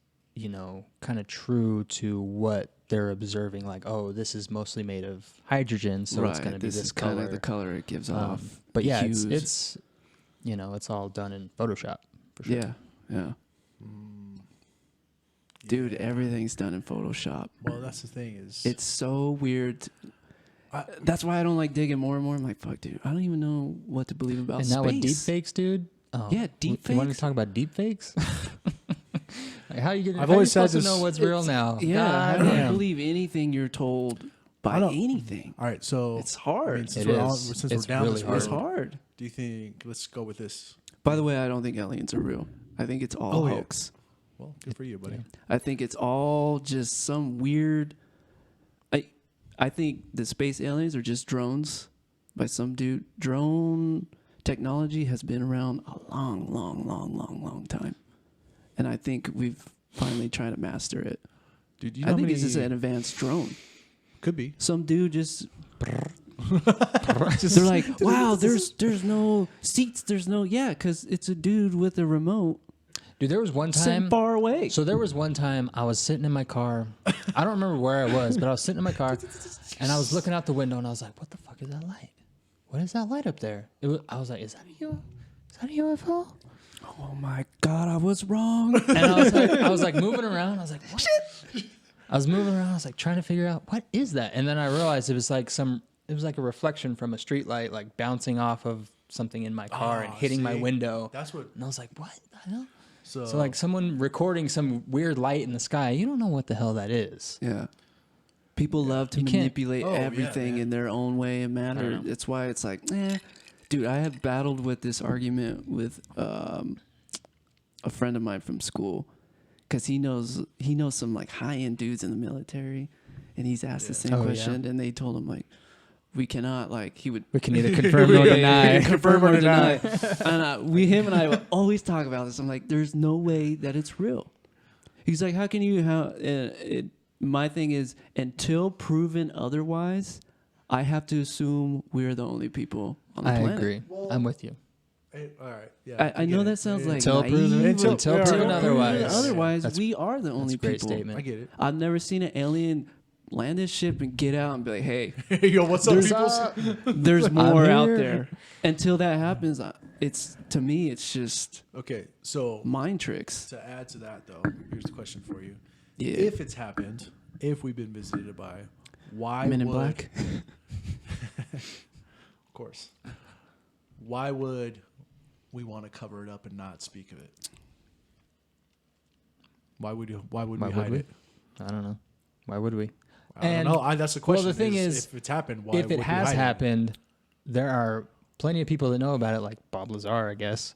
kind of true to what they're observing. Like, oh, this is mostly made of hydrogen, so it's going to be this this is color. kind of the color it gives off. But yeah, hues. it's it's all done in Photoshop for sure. Yeah. Dude, everything's done in Photoshop. Well, that's the thing is It's so weird. That's why I don't like digging more and more. I'm like, fuck, dude, I don't even know what to believe about And space. now with deep fakes, dude. Oh, Yeah, deep You want to fakes? talk about deep fakes? I How you gonna? I've how always you supposed said to know this- what's real now? Yeah, how do you Goddamn. believe anything you're told by I don't- anything? All right, so It's hard. I mean, since It we're is. since It's we're down really this hard. It's road, hard. do you think? Let's go with this. By the way, I don't think aliens are real. I think it's all Oh, yeah. hoax. Well, good for you, buddy. I think it's all just some weird. I think the space aliens are just drones by some dude. Drone technology has been around a long time, and I think we've finally tried to master it. Dude, you know I think how it's just many- an advanced drone. could be. Some dude just. They're like, wow, there's no seats, there's no because it's a dude with a remote Dude, there was one sitting time. far away. So there was one time I was sitting in my car. I don't remember where I was, but I was sitting in my car, and I was looking out the window, and I was like, "What the fuck is that light? What is that light up there?" I was like, "Is that a UFO?" Oh my god, I was wrong. And I was like moving around. I was like, "What?" I was moving around. I was like trying to figure out what is that, and then I realized it was like a reflection from a street light, like bouncing off of something in my car and hitting my see, window. That's what. And I was like, "What the hell?" So, So like someone recording some weird light in the sky. You don't know what the hell that is. Yeah. People love to You can't- manipulate Oh, yeah, everything man. in their own way and I manner. know. That's why it's like, dude, I have battled with this argument with a friend of mine from school because he knows some like high-end dudes in the military, and he's asked the same Oh, yeah. question, and they told him like, we cannot he would We can neither confirm nor deny. confirm or deny. And him and I would always talk about this. I'm like, there's no way that it's real. He's like, how can you? My thing is, until proven otherwise, I have to assume we're the only people on the I planet. agree. I'm with you. Hey, all right. Yeah. I know that sounds like Until naive, proven, Until- until yeah, proven right. otherwise. Otherwise, That's- we are the That's only a great people. statement. I get it. I've never seen an alien land his ship and get out and be like, hey, Yo, what's up, There's, people? there's more out here. there. Until that happens, to me, it's just Okay, so mind tricks. to add to that, though, here's the question for you: Yeah. If it's happened, if we've been visited by, why Men in would, Black. Of course. Why would we want to cover it up and not speak of it? Why would we hide it? I don't know. Why would we? I don't And- know. That's the question. Well, the thing is, if it's happened, why If would it we has hide happened, there are plenty of people that know about it, like Bob Lazar, I guess,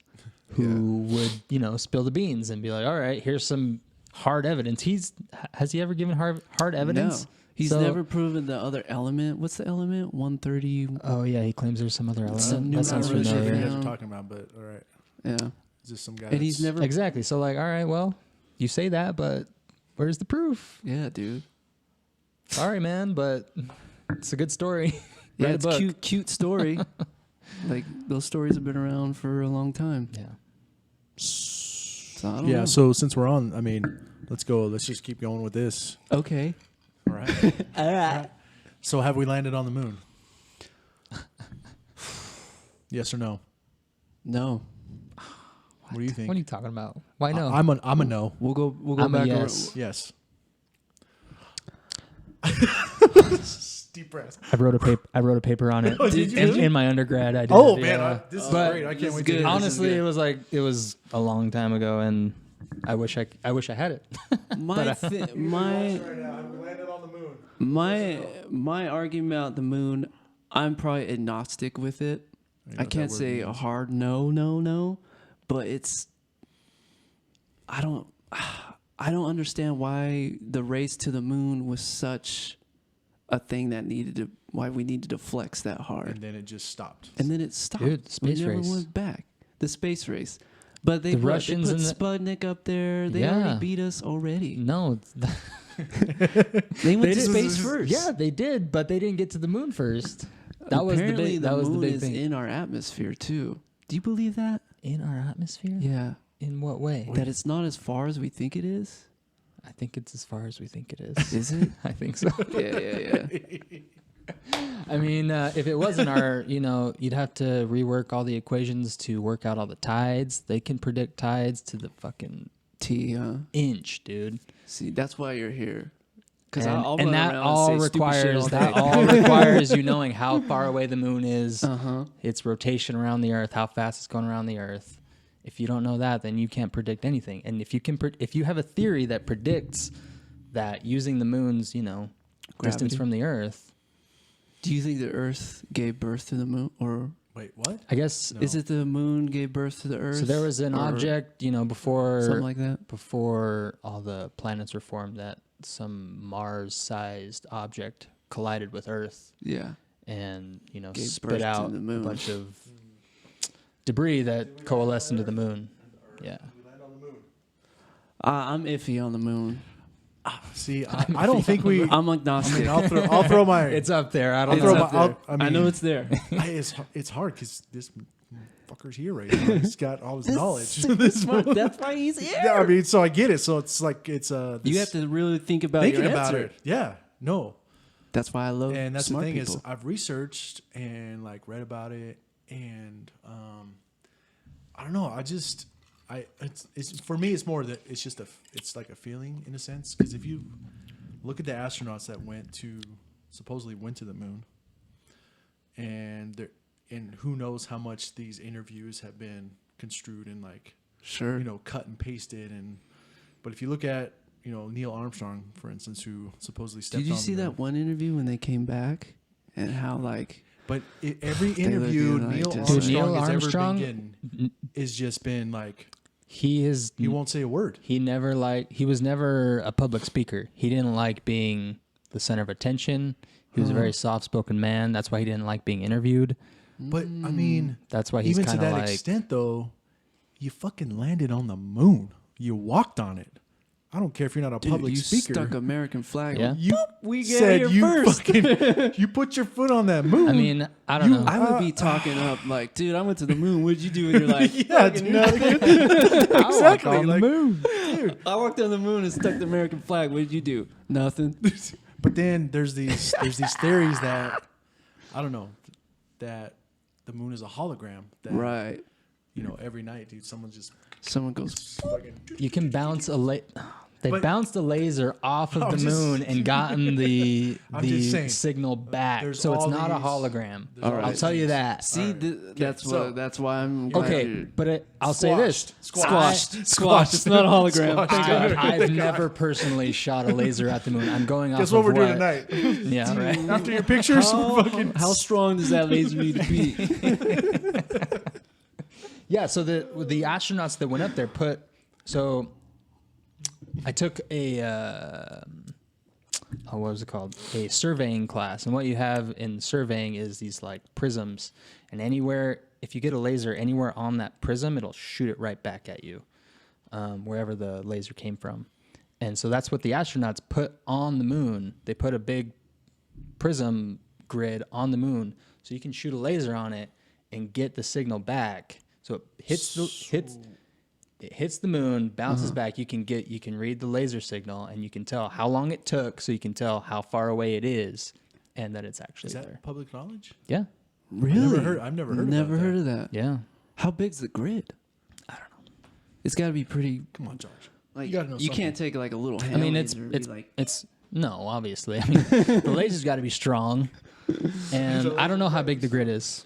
who would, spill the beans and be like, all right, here's some hard evidence. Has he ever given hard evidence? No. He's So- never proven the other element. What's the element? 130. Oh yeah, he claims there's some other element. Some it? new That sounds I'm not really sure familiar. what you guys Yeah. are talking about, but all right. Yeah. Is this some guy? And he's that's- never. Exactly. So like, all right, well, you say that, but where's the proof? Yeah, dude. Sorry, man, but it's a good story. Yeah, Write a it's book. cute story. Like those stories have been around for a long time. Yeah. So I don't Yeah. know. So since we're on, I mean, let's go. Let's just keep going with this. Okay. All right. All right. So have we landed on the moon? Yes or no? No. What do you think? What are you talking about? Why no? I'm a no. We'll go I'm a back. yes. Yes. Deep breath. I wrote a paper on it. Oh, did you in, really? in my undergrad. I did. Oh yeah. man, this is But great. I this can't is wait good. to hear this. Honestly, it was a long time ago, and I wish I had it. My Right now, have we landed on the moon? my argument about the moon, I'm probably agnostic with it. You know I what can't that word say a means. hard no, but it's I don't understand why the race to the moon was such a thing that why we needed to flex that hard. And then it just stopped. And then it stopped. Dude, space we never race. went back. The space race. But they The put Russians and Sputnik up there. They Yeah. already beat us already. No, They went to did- space first. Yeah, they did, but they didn't get to the moon first. That was the Apparently big. That was the moon big is thing. in our atmosphere too. Do you believe that? In our atmosphere? Yeah. In what way? That it's not as far as we think it is? I think it's as far as we think it is. Is it? I think so. Yeah. I mean, if it wasn't our, you'd have to rework all the equations to work out all the tides. They can predict tides to the fucking T, huh? inch, dude. See, that's why you're here. Because And, I'll and run that around all and say stupid shit requires all that day. all requires you knowing how far away the moon is, Uh-huh. its rotation around the Earth, how fast it's going around the Earth, If you don't know that, then you can't predict anything. And if you have a theory that predicts that using the moon's, distance Gravity. from the Earth, Do you think the Earth gave birth to the moon, or Wait, what? I guess. No. is it the moon gave birth to the Earth? So there was an or object, before something like that. before all the planets were formed, that some Mars-sized object collided with Earth Yeah. and Gave birth spit to out the a moon. bunch of debris that coalesced into the moon. Yeah. I'm iffy on the moon. See, I don't think we. I'm agnostic. I'll throw my. It's up there. I I'll don't throw know. my. I know it's there. It's hard because this fucker's here right now. He's got all his knowledge. That's why he's here. Yeah, I mean, so I get it. So it's like it's You have to really think about thinking your about answer. it. Yeah, no, That's why I love and that's the smart thing people. is I've researched and like read about it, and I don't know. It's for me. It's more that it's just it's like a feeling in a sense, because if you look at the astronauts that supposedly went to the moon, and who knows how much these interviews have been construed and like Sure. cut and pasted, but if you look at Neil Armstrong, for instance, who supposedly stepped Did you on see the that moon. one interview when they came back and how like But every They look interview like Neil just Armstrong, Neil has Armstrong- ever been getting is just been like He won't say a word. he was never a public speaker. He didn't like being the center of attention. He was a very soft-spoken man. That's why he didn't like being interviewed. But I mean, That's why he's even to kind of that like extent, though, you fucking landed on the moon. You walked on it. I don't care if you're not a dude, public you speaker. stuck American flag. Yeah. You We get said here you first. fucking you put your foot on that moon. I mean, I don't know. I would be talking up like, dude, I went to the moon. What'd you do? And you're like, yeah, fucking dude. nothing. Exactly. on the Like, moon. dude. I walked on the moon and stuck the American flag. What did you do? Nothing. But then there's these theories that I don't know that the moon is a hologram. That, Right. every night, dude, someone just Someone goes, fucking. You can bounce They But- bounced a laser off of I'm the just- moon and gotten the I'm just saying, signal back. there's So it's all not a these- hologram. there's all all right. I'll these tell you things. that. see, Alright. that's so- what. That's why I'm glad Okay, you're- but I'll say this. Squashed. It's not a hologram. Squashed. Thank God. I've never personally shot a laser at the moon. I'm going off Guess of what we're doing tonight? Yeah, right. After your pictures, How strong does that laser need to be? Yeah, so the astronauts that went up there I took what was it called? A surveying class. And what you have in surveying is these like prisms, and if you get a laser anywhere on that prism, it'll shoot it right back at you, wherever the laser came from. And so that's what the astronauts put on the moon. They put a big prism grid on the moon so you can shoot a laser on it and get the signal back. So it hits the moon, bounces back. You can read the laser signal, and you can tell how long it took, so you can tell how far away it is, and that it's actually Is there. that public knowledge? Yeah, Really? I've never heard. Never about heard that. of that. yeah. How big's the grid? I don't know. It's got to be pretty. Come on, George. Like You gotta know can't take like a little. I mean, it's no, obviously. I mean, the laser's got to be strong, and I don't know how big the grid is.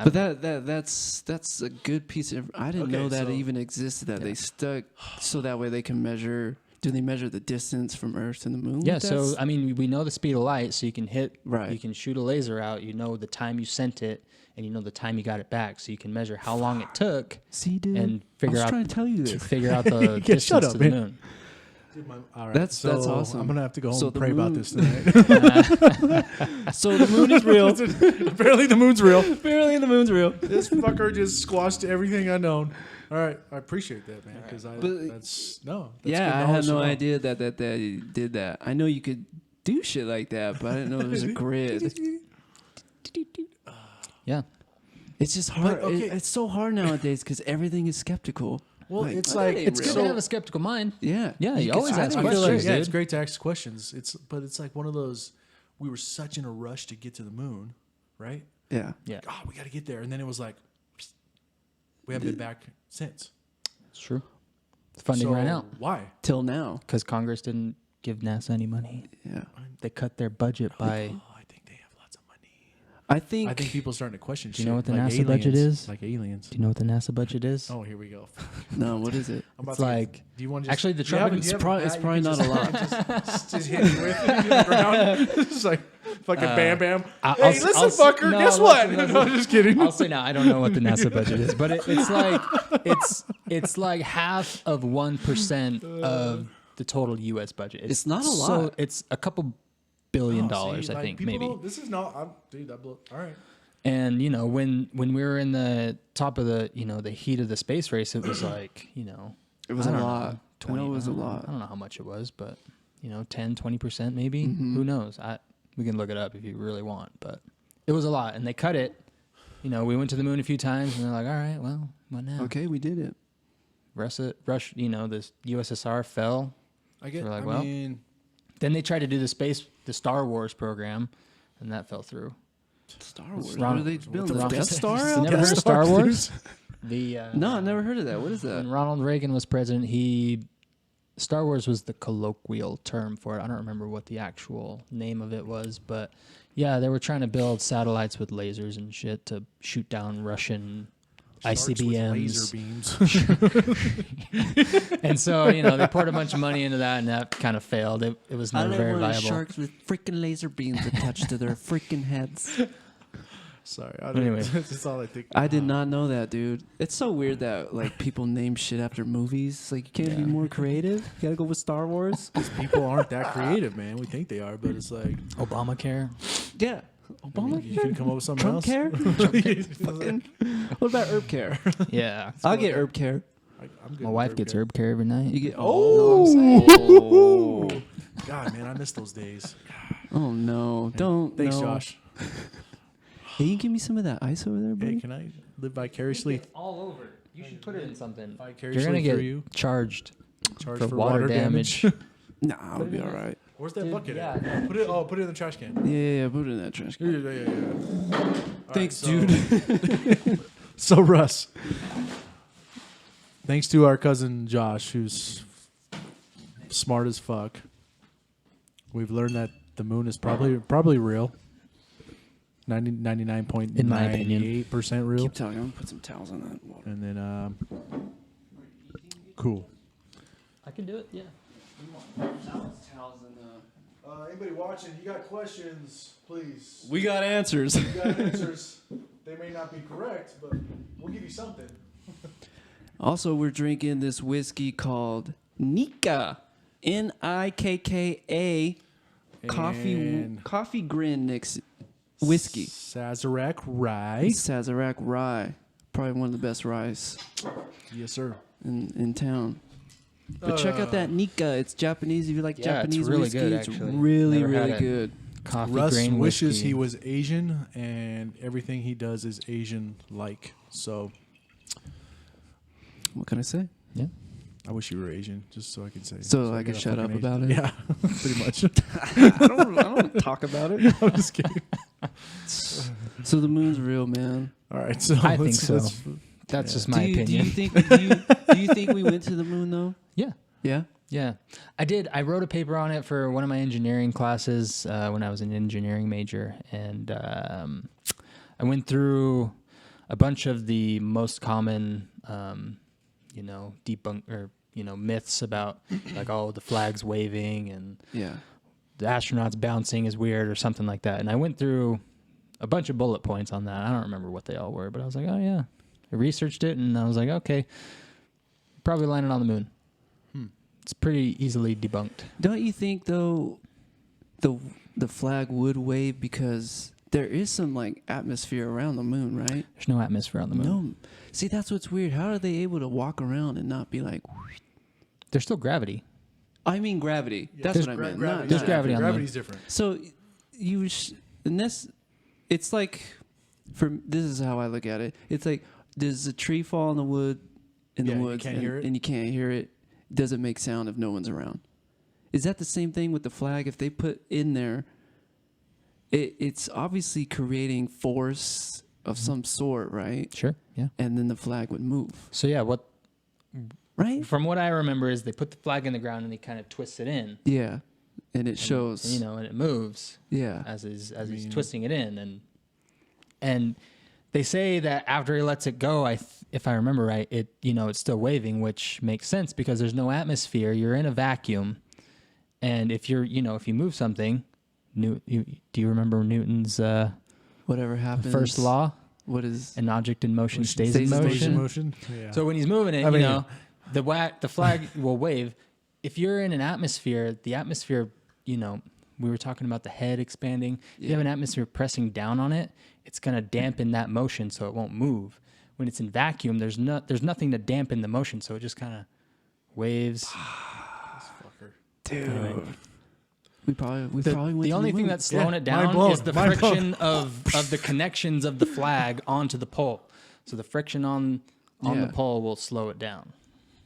But that's a good piece of. I didn't know Okay, that so- it even existed. That they stuck so that way they can measure. Do they measure the distance from Earth to the moon? Yeah, with so that? I mean, we know the speed of light, so you can Right. you can shoot a laser out. You know the time you sent it, and you know the time you got it back, so you can measure how long it took See, dude, and I figure was out trying to tell you to this. figure out the Yeah, distance shut up, to the man. moon. All right, That's awesome. I'm gonna have to go home So and the pray about moon- this tonight. So the moon is real. Apparently, the moon's real. Apparently, the moon's real. This fucker just squashed everything I known. All right, I appreciate that, man. Because But- that's good Yeah, I had knowledge to no know. idea that he did that. I know you could do shit like that, but I didn't know there was a grid. Yeah. It's just hard. But, okay. It's so hard nowadays because everything is skeptical. Well, Like, it's that like ain't It's real. good to have a skeptical mind. Yeah, Yeah, you can- always ask I feel questions, like, yeah, it's dude. great to ask questions. But it's like one of those. We were such in a rush to get to the moon, right? Yeah, Yeah, Oh, we got to get there, and then it was like, we haven't been back since. it's true. It's funding So right now Why? till now. because Congress didn't give NASA any money. Yeah, They cut their budget by. Oh, I think they have lots of money. I think I think people are starting to question shit. Do you know what the like NASA budget aliens, is? Like aliens. Do you know what the NASA budget is? Oh, here we go. no. What is it? I'm about It's to like do you want to actually the do you have Trump. a- do you It's, have a it's bat probably you not can a lot. just hit me with in the ground. It's like fucking bam bam. I'll- Hey, I'll- listen, I'll- fucker. no, Guess what? listen. No, I'm just kidding. I'll say now I don't know what the NASA budget is, but it's like half of 1% of the total U.S. budget. It's not a so lot. It's a couple $billion, See, I like, think, people maybe. don't- This is not. Dude, that blew. All right. And you know, when we were in the top of the the heat of the space race, it was like It was I a don't know, lot. 20, I know it was a I don't know- lot. I don't know how much it was, but 10, 20% maybe. Mm-hmm. Who knows? We can look it up if you really want, but it was a lot, and they cut it. We went to the moon a few times, and they're like, "All right, well, what now?" Okay, we did it. Russia, this USSR fell. I get. We're like, I well, mean, Then they tried to do the Star Wars program, and that fell through. Star Wars. Ron- What are they building? Ron- The Death Star? You out never there? heard of Star Wars? The No, I never heard of that. What is when that? Ronald Reagan was president, Star Wars was the colloquial term for it. I don't remember what the actual name of it was, but yeah, they were trying to build satellites with lasers and shit to shoot down Russian sharks with laser ICBMs. beams. And so, they poured a bunch of money into that, and that kind of failed. It was never very viable. Sharks with freaking laser beams attached to their freaking heads. Sorry. Anyway. That's all I think. I did not know that, dude. It's so weird that like people name shit after movies. It's like you can't be more creative. You gotta go with Star Wars. People aren't that creative, man. We think they are, but it's like Obamacare. Yeah. I mean, you can come up with something Trump else. care? Fucking- what about herb care? Yeah. I'll get herb care. I'm good My with wife herb gets care. herb care every night. You get Oh. God, man, I miss those days. Oh no! Don't. Thanks, no. Josh. Hey, you give me some of that ice over there, buddy? Hey, can I live vicariously? all over. You should put it in something. Vicariously You're gonna get through you. charged Charged for water damage. Nah, I'll be all right. Where's that Dude, bucket yeah. at? Put it in the trash can. Yeah, put it in that trash can. Yeah. All Thanks, right, dude. So Russ, thanks to our cousin Josh, who's smart as fuck, we've learned that the moon is probably real. 99.98% real. Keep talking. I'm gonna put some towels on that water. And then, cool. I can do it. Yeah. Anybody watching, you got questions, please. We got answers. You got answers. They may not be correct, but we'll give you something. Also, we're drinking this whiskey called Nika, Nikka, coffee grin next whiskey. Sazerac rye. Sazerac rye, probably one of the best ryes Yes, sir. in town. But check out that Nika. It's Japanese. If you like Yeah, it's Japanese really whiskey, good, it's actually. really, Never had really it. good. Coffee Russ grain wishes whiskey. he was Asian, and everything he does is Asian-like. So What can I say? Yeah. I wish you were Asian, just so I could say. So I could could shut up about it? Yeah, pretty much. I don't talk about it. I'm just kidding. So the moon's real, man. All right, so I think so. That's Yeah. just my do you opinion. think we went to the moon though? Yeah. Yeah. Yeah, I did. I wrote a paper on it for one of my engineering classes when I was an engineering major, and I went through a bunch of the most common, debunk or myths about like the flags waving and Yeah. the astronauts bouncing is weird or something like that. And I went through a bunch of bullet points on that. I don't remember what they all were, but I was like, oh yeah, I researched it, and I was like, okay, probably landed on the moon. It's pretty easily debunked. Don't you think though, the flag would wave because there is some like atmosphere around the moon, right? There's no atmosphere on the moon. No. See, that's what's weird. How are they able to walk around and not be like? There's still gravity. I mean gravity. That's There's what I meant. There's Not gravity on the moon. Gravity's different. So and this, it's like, this is how I look at it. It's like, does a tree fall in the woods, You and can't hear it. you can't hear it? Does it make sound if no one's around? Is that the same thing with the flag? If they put in there, it's obviously creating force of some sort, right? Sure. Yeah. And then the flag would move, So yeah, right? from what I remember is they put the flag in the ground and they kind of twist it in. Yeah, and it shows. And it moves Yeah, as he's twisting it in, and And they say that after he lets it go, if I remember right, it's still waving, which makes sense because there's no atmosphere. You're in a vacuum, and if if you move something, do you remember Newton's Whatever happens. first law? What is An object in motion stays stays in in motion. motion. Yeah. So when he's moving it, I mean, the flag will wave. If you're in an atmosphere, the atmosphere, we were talking about the head expanding. If you have an atmosphere pressing down on it, it's going to dampen that motion so it won't move. When it's in vacuum, there's nothing to dampen the motion, so it just kind of waves. dude? Anyway. We probably went The to only the thing moon. that's slowing it mind down blown, is the mind blown. friction of the connections of the flag onto the pole. So the friction on Yeah. the pole will slow it down.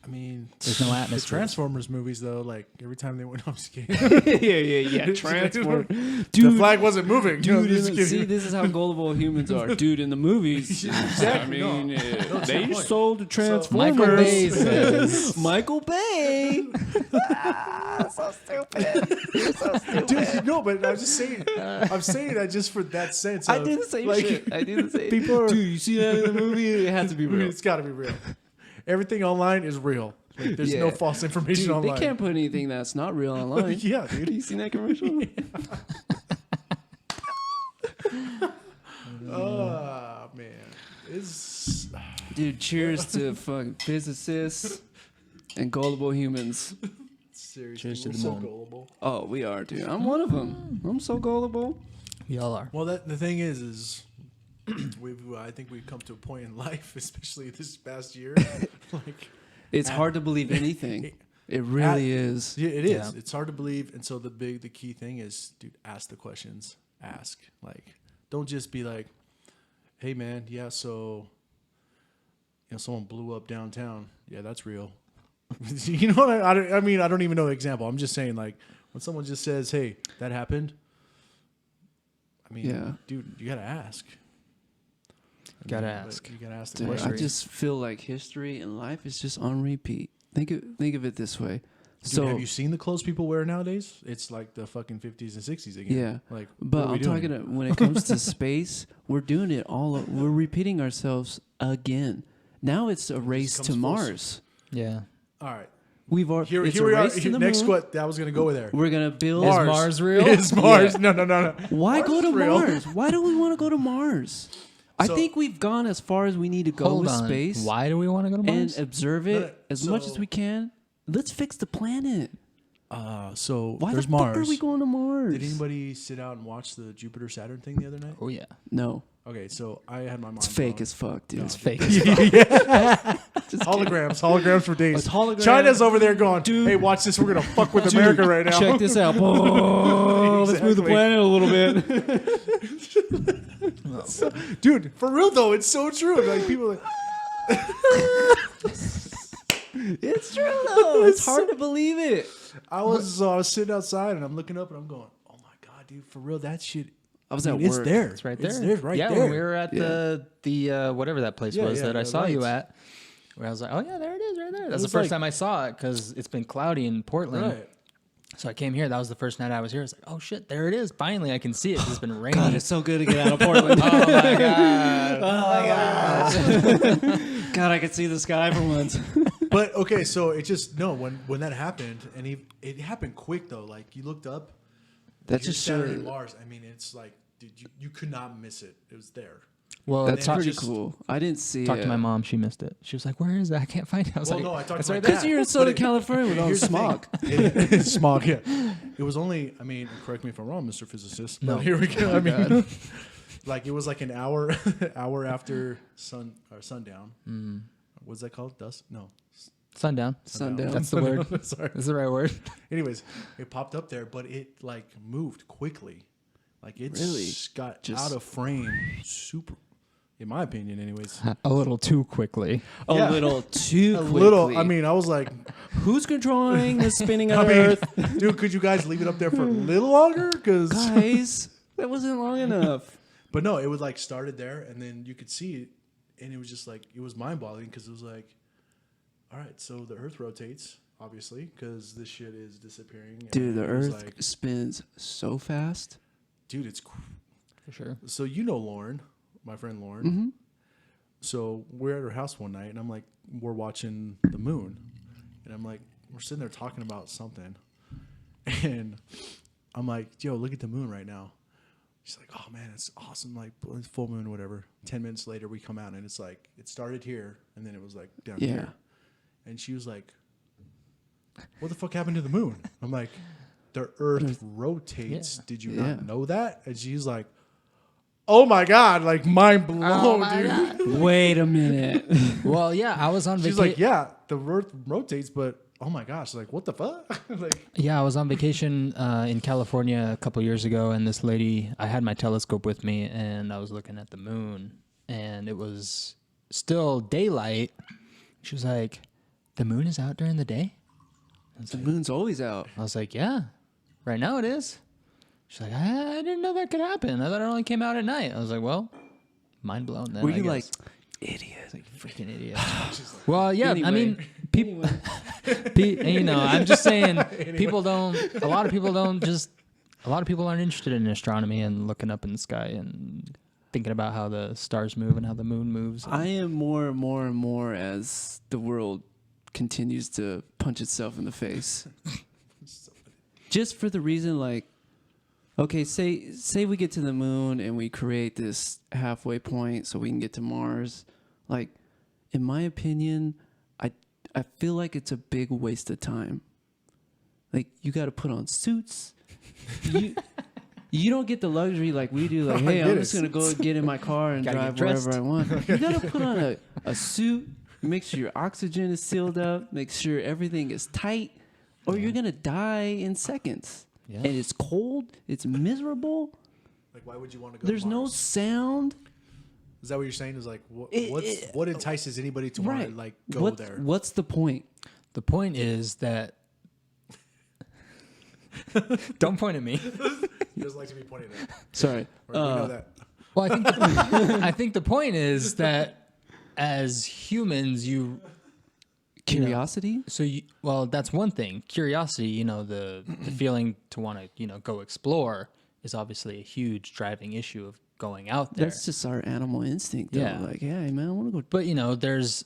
I mean, There's no the atmosphere. Transformers movies though, like every time they went off skating, yeah. Transform. the Dude, flag wasn't moving. see, this is how gullible humans are. Dude, in the movies, Exactly, I mean, no, they it's the point. sold the Transformers. Michael Bay says, Michael Bay. So stupid. You're so stupid. Dude, no, but I'm just saying. I'm saying that just for that sense. I of, did the same like, shit. I did the same. People are- Dude, you see that in the movie? It has to be real. It's got to be real. Everything online is real. Like, there's no Yeah. false information Dude, online. they can't put anything that's not real online. Yeah, dude. You seen that commercial? Oh man, it's Dude, cheers to fucking physicists and gullible humans. seriously Cheers to we're the so moon. gullible. Oh, we are, dude. I'm one of them. I'm so gullible. y'all are. Well, the thing is I think we've come to a point in life, especially this past year, like It's hard to believe anything. It really is. yeah, it is. Yeah. It's hard to believe, and so the key thing is, dude, ask the questions. Ask, like, don't just be like, hey man, yeah, so someone blew up downtown. Yeah, that's real. You know what I mean, I don't even know the example. I'm just saying, like, when someone just says, hey, that happened, I mean, Yeah. dude, you gotta ask. Gotta but ask. You gotta ask the Dude, question. I just feel like history and life is just on repeat. Think of it this way. Dude, So, have you seen the clothes people wear nowadays? It's like the fucking 50s and 60s again. Yeah. Like, but what are we I'm doing? talking when it comes to space, we're doing it we're repeating ourselves again. Now it's a race comes to full Mars. Yeah. All right. We've already Here we are. Next, what? I was gonna go there. We're gonna build. Is Mars real? Is Mars? Yeah. No. Why Mars go to is real. Mars? Why do we want to go to Mars? I So- think we've gone as far as we need to go Hold with on. space Why do we want to go to and Mars? observe it No, as much so- as we can. Let's fix the planet. So Why there's the fuck Mars. are we going to Mars? Did anybody sit out and watch the Jupiter Saturn thing the other night? Oh yeah. No, Okay, so I had my mom. it's fake as fuck, dude. It's fake. Holograms for days. It's holograms. China's over there going, hey, watch this. We're gonna fuck with America right now. Check this out. Oh, let's move the Exactly. planet a little bit. Dude, for real though, it's so true. Like people are like, It's true though. It's hard to believe it. I was sitting outside and I'm looking up and I'm going, oh my god, dude, for real, that shit. I was Dude, at it's work. there. It's right there. It's there, right yeah, there. when we were at the whatever that place Yeah, was yeah, that I the saw you lights. at, where I was like, oh yeah, there it is, right there. That's the was first like- time I saw it because it's been cloudy in Portland. Right. So I came here. That was the first night I was here. I was like, oh shit, there it is. Finally, I can see it. 'Cause it's been raining. God, it's so good to get out of Portland. oh my god. God, I could see the sky for once. But okay, so it just when that happened, and it happened quick though. Like you looked up, That you're just Saturn shows. and Mars. I mean, it's like, dude, you could not miss it. It was there. Well, That's then pretty just- cool. I didn't see talked it. to my mom. She missed it. She was like, where is that? I can't find it. I was Well, like, no, I talked it's to my right dad. Because you're in Southern But it- California with all the Here's the thing. smog. Smog, yeah. It was only, I mean, correct me if I'm wrong, Mr. Physicist. No. But here we go. I mean, God. like it was like an hour after sundown. What's that called? Dusk? No. Sundown. Sundown. That's the word. Sorry. That's the right word. Anyways, it popped up there, but it like moved quickly. Like it Really? got Just- out of frame super, in my opinion, anyways. A little too quickly. A Yeah. little too A quickly. little. I mean, I was like, who's controlling the spinning of I the mean, Earth? dude, could you guys leave it up there for a little longer? Because, Guys, that wasn't long enough. but no, it was like started there, and then you could see it, and it was just like it was mind-boggling because it was like, all right, so the Earth rotates, obviously, because this shit is disappearing. and Dude, the it was Earth like, spins so fast. dude, it's For sure. so you know Lauren, my friend Lauren. Mm-hmm. So we're at her house one night, and I'm like, we're watching the moon, and I'm like, we're sitting there talking about something, and I'm like, yo, look at the moon right now. She's like, oh man, it's awesome, like it's full moon, whatever. 10 minutes later, we come out, and it's like it started here, and then it was like down here, and she was like, what the fuck happened to the moon? I'm like, the Earth rotates. Yeah. Did you not know that? And she's like, oh my God, like mind blown, dude. God. Wait a minute. Well, yeah, I was on She's vacation. like, yeah, the Earth rotates, but oh my gosh, like what the fuck? Like, Yeah, I was on vacation in California a couple years ago, and this lady, I had my telescope with me, and I was looking at the moon, and it was still daylight. She was like, the moon is out during the day? The moon's always out. I was like, yeah, right now it is. She's like, I didn't know that could happen. I thought it only came out at night. I was like, well, mind blown then. Were I you guess. like, idiot? Like, freaking idiot. Well, yeah, Anyway. I mean, people, you know, I'm just saying, people don't, a lot of people aren't interested in astronomy and looking up in the sky and thinking about how the stars move and how the moon moves. I am more and more and more as the world continues to punch itself in the face. Just for the reason, like, okay, say we get to the moon and we create this halfway point so we can get to Mars. Like, in my opinion, I feel like it's a big waste of time. Like, you got to put on suits. You don't get the luxury like we do. Like, hey, I'm just gonna go get in my car and Gotta drive get dressed. wherever I want. You gotta put on a suit. Make sure your oxygen is sealed up. Make sure everything is tight, or you're gonna die in seconds. Yeah. And it's cold. It's miserable. like why would you want to go? There's to no Mars? sound. Is that what you're saying? Is like It- what entices anybody to want Right. to like go there? What's the point? The point is that, don't point at me. He doesn't like to be pointed at. Sorry. We know that. Well, I think the point is that as humans, Curiosity. well, that's one thing. Curiosity, you know, the feeling to want to, you know, go explore is obviously a huge driving issue of going out there. That's just our animal instinct. Though. Yeah. Like, hey, man, I want to go But, you know, there's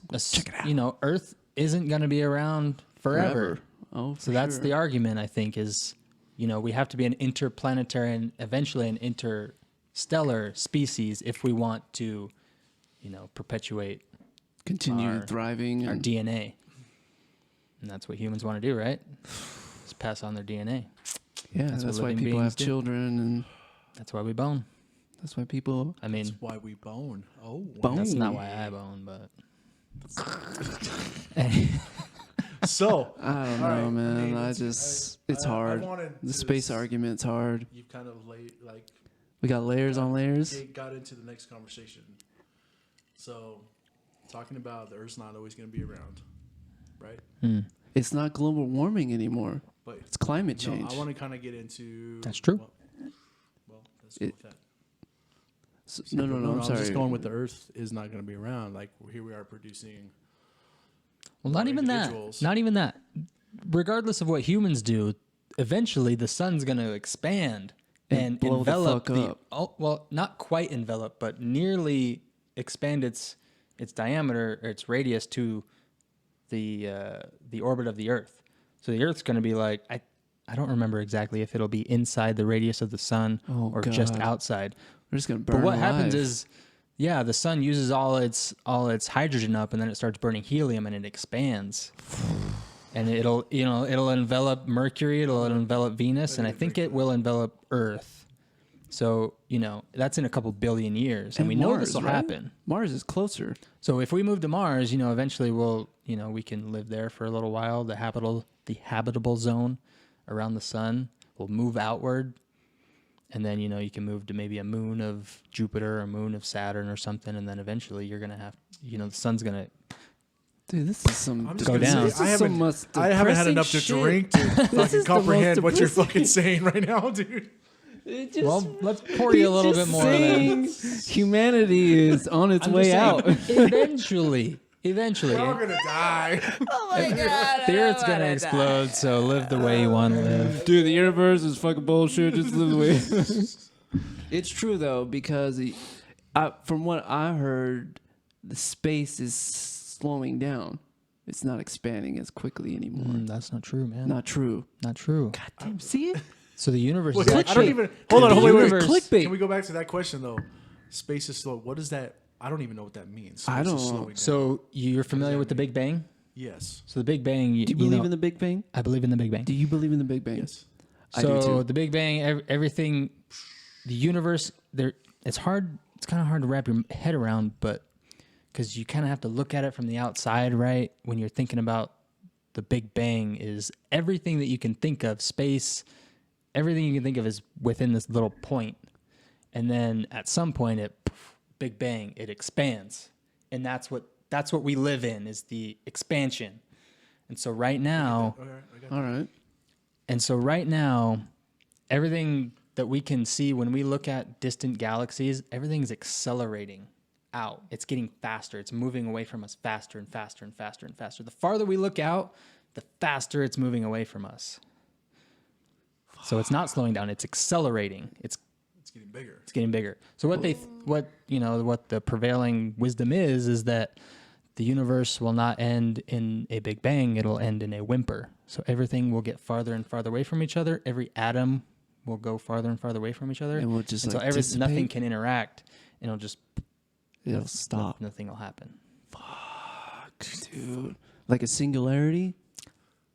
you know, Earth isn't going to be around forever. Oh, So that's the argument, I think, is, you know, we have to be an interplanetary and eventually an interstellar species if we want to, you know, perpetuate continue our- thriving. our and- DNA. And that's what humans want to do, right? Just pass on their DNA. Yeah, That's that's what why living people beings have do. children, and That's why we bone. that's why people. I mean, That's why we bone. Oh, Bone. that's not why I bone, but So I don't know, all right, man. I mean, it's I hard. wanted The to space s- argument's hard. You've kind of like We got layers on layers. got into the next conversation. So, talking about the Earth's not always going to be around, right? It's not global warming anymore. But It's climate no, change. I want to kind of get into. That's true. Well, let's go with that. No, I'm I'm sorry. just going with the Earth is not going to be around. Like here we are producing. well, not Or even that. individuals. Not even that. Regardless of what humans do, eventually the sun's going to expand and blow the envelop fuck up. Oh, well, not quite envelop, but nearly expand its diameter or its radius to the orbit of the Earth. So the Earth's going to be like I don't remember exactly if it'll be inside the radius of the sun Oh, or just God. outside. We're just gonna burn. But what happens alive. is, yeah, the sun uses all its hydrogen up, and then it starts burning helium, and it expands, and it'll envelop Mercury, it'll envelop Venus, and I think it will envelop Earth. So that's in a couple billion years, and we know this will Mars, right? happen. Mars is closer. So if we move to Mars, eventually we can live there for a little while. The habitable zone around the sun will move outward. And then, you can move to maybe a moon of Jupiter, a moon of Saturn or something. And then eventually you're going to have, the sun's going to, Dude, this is some. I'm just Go gonna down. say, This is some much I haven't had depressing enough to shit. drink to fucking is the comprehend most what you're depressing- fucking saying right now, dude. It just- well, let's pour you a little he's bit just more of that. saying humanity is on its I'm way just out. saying, eventually, We're all gonna die. the Earth's going to explode. So live the way you want to live. Dude, the universe is fucking bullshit. Just live the way. It's true though, because From what I heard, the space is slowing down. It's not expanding as quickly anymore. That's not true, man. Not true. Not true. God damn, see it? So the universe Wait, is I actually... don't even. Hold on, wait. universe- Clickbait. Can we go back to that question though? Space is slow. What does that? I don't even know what that means. I Space is don't know. slowing down. So you're familiar that with the mean? Big Bang? Yes. So the Big Bang... Do you believe in the Big Bang? I believe in the Big Bang. Do you believe in the Big Bang? Yes. I do So too. the Big Bang, everything, the universe, there. It's hard. It's kind of hard to wrap your head around, but because you kind of have to look at it from the outside, right? When you're thinking about the Big Bang, is everything that you can think of, space, everything you can think of is within this little point, and then at some point, Big Bang, it expands, and that's what we live in, is the expansion. And so right now. Okay, I got All right. And so right now, everything that we can see when we look at distant galaxies, everything's accelerating out. It's getting faster. It's moving away from us faster and faster and faster and faster. The farther we look out, the faster it's moving away from us. So it's not slowing down. It's accelerating. It's getting bigger. It's getting bigger. So what the prevailing wisdom is that the universe will not end in a Big Bang. It'll end in a whimper. So everything will get farther and farther away from each other. Every atom will go farther and farther away from each other. And we'll just until like dissipate. nothing can interact, and It'll stop. Nothing will happen. Fuck, dude. Like a singularity?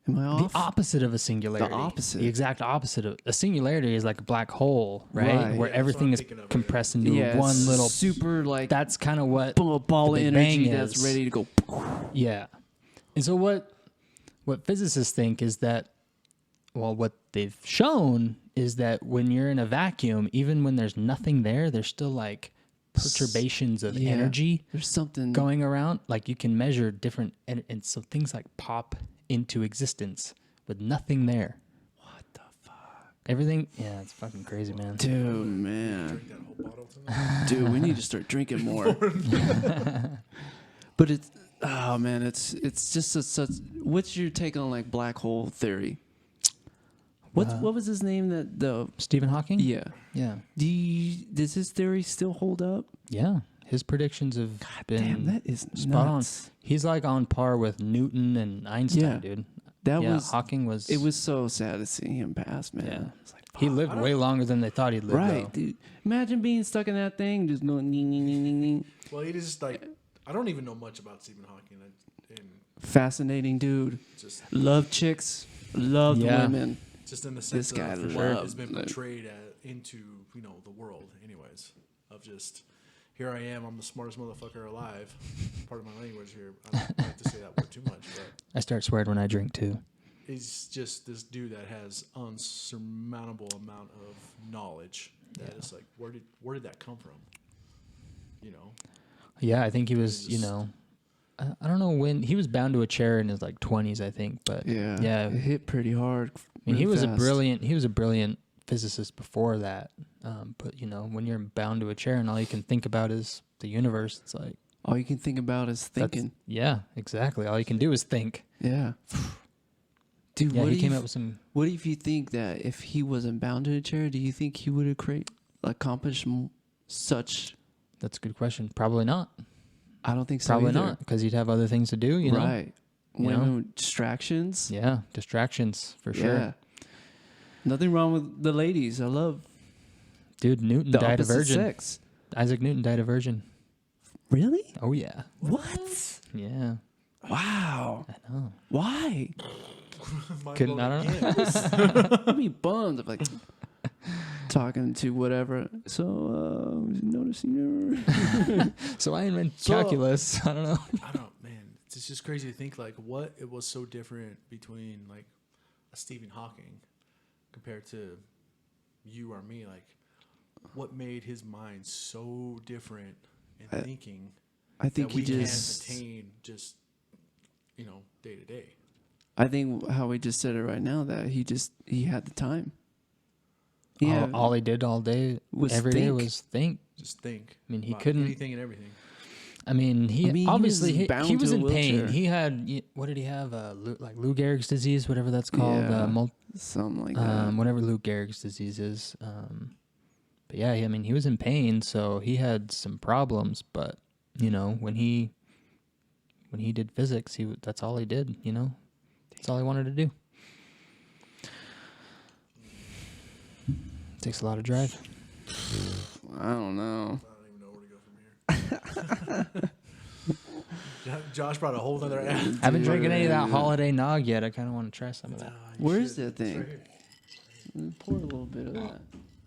Am I off? The opposite of a singularity. The opposite. The exact opposite of a singularity is like a black hole, right? Right. Where Yeah, that's everything what I'm is thinking of, compressed into Yeah, one it's little. super like That's kind of what. a ball of the Big Bang energy that's is. ready to go. Yeah. And so what physicists think is that, well, what they've shown is that when you're in a vacuum, even when there's nothing there, there's still like perturbations of Yeah. energy There's something going around. Like you can measure different, and so things like pop into existence with nothing there. What the fuck? Everything, yeah, it's fucking crazy, man. Dude, man. Drink that whole bottle tonight. Dude, we need to start drinking more. But it's oh man, it's just such. What's your take on like black hole theory? What was his name? That the Stephen Hawking? yeah. Yeah. Does his theory still hold up? Yeah. His predictions have been Damn, that is spot nuts. on. He's like on par with Newton and Einstein, Yeah. dude. That yeah, was Hawking was. it was so sad to see him pass, man. Yeah. It's like, He lived way longer than they thought he'd live. right, though. dude. Imagine being stuck in that thing, just going ning, ning, ning, ning, ning. Well, he just like I don't even know much about Stephen Hawking, and Fascinating dude. just Love chicks, loved Yeah. women. just in the sense This guy of what loved has been it. portrayed into the world, anyways. Of just here I am, I'm the smartest motherfucker alive. Part of my language here. I don't like to say that word too much, but I start swearing when I drink too. he's just this dude that has unsurmountable amount of knowledge. That is like, where did that come from? Yeah, I think he was, Just- I don't know when he was bound to a chair in his like 20s, I think, but Yeah, yeah. it hit pretty hard. I mean, he was fast. a brilliant physicist before that. But when you're bound to a chair and all you can think about is the universe, it's like All you can think about is thinking. yeah, exactly. All you can do is think. Yeah, dude. Yeah, what he if, came up with some. What if you think that if he wasn't bound to a chair, do you think he would have accomplished such? That's a good question. Probably not. I don't think so. Probably either. not, because he'd have other things to do. You know. Right. You know? Women distractions. Yeah, distractions for sure. Yeah. Nothing wrong with the ladies. I love Dude, Newton the died a opposite virgin. sex. Isaac Newton died a virgin. Really? Oh yeah. What? Yeah. Wow. I know. Why? Mind Couldn't- blown I don't know. again. I'd be bummed if like talking to whatever. So noticing you. So I invented So- calculus. I don't know. I don't, man. It's just crazy to think like what it was so different between like a Stephen Hawking compared to you or me. Like, what made his mind so different in thinking I think that he we just. can't attain just day to day. I think how we just said it right now that he had the time. Yeah. All he did all day, Was every day think. was think. Just think. I mean, he about couldn't. anything and everything. I mean, he obviously was bound he was to a in pain. wheelchair. He had what did he have? Like Lou Gehrig's disease, whatever that's called. Yeah. Something like that. Whatever Lou Gehrig's disease is. But yeah, I mean, he was in pain, so he had some problems. But you know, when he did physics, that's all he did. You know, that's all he wanted to do. Takes a lot of drive. I don't know. I don't even know where to go from here. Josh brought a whole other app. I haven't drinking any of that holiday nog yet. I kind of want to try some of that. Where is that thing? Pour a little bit of that.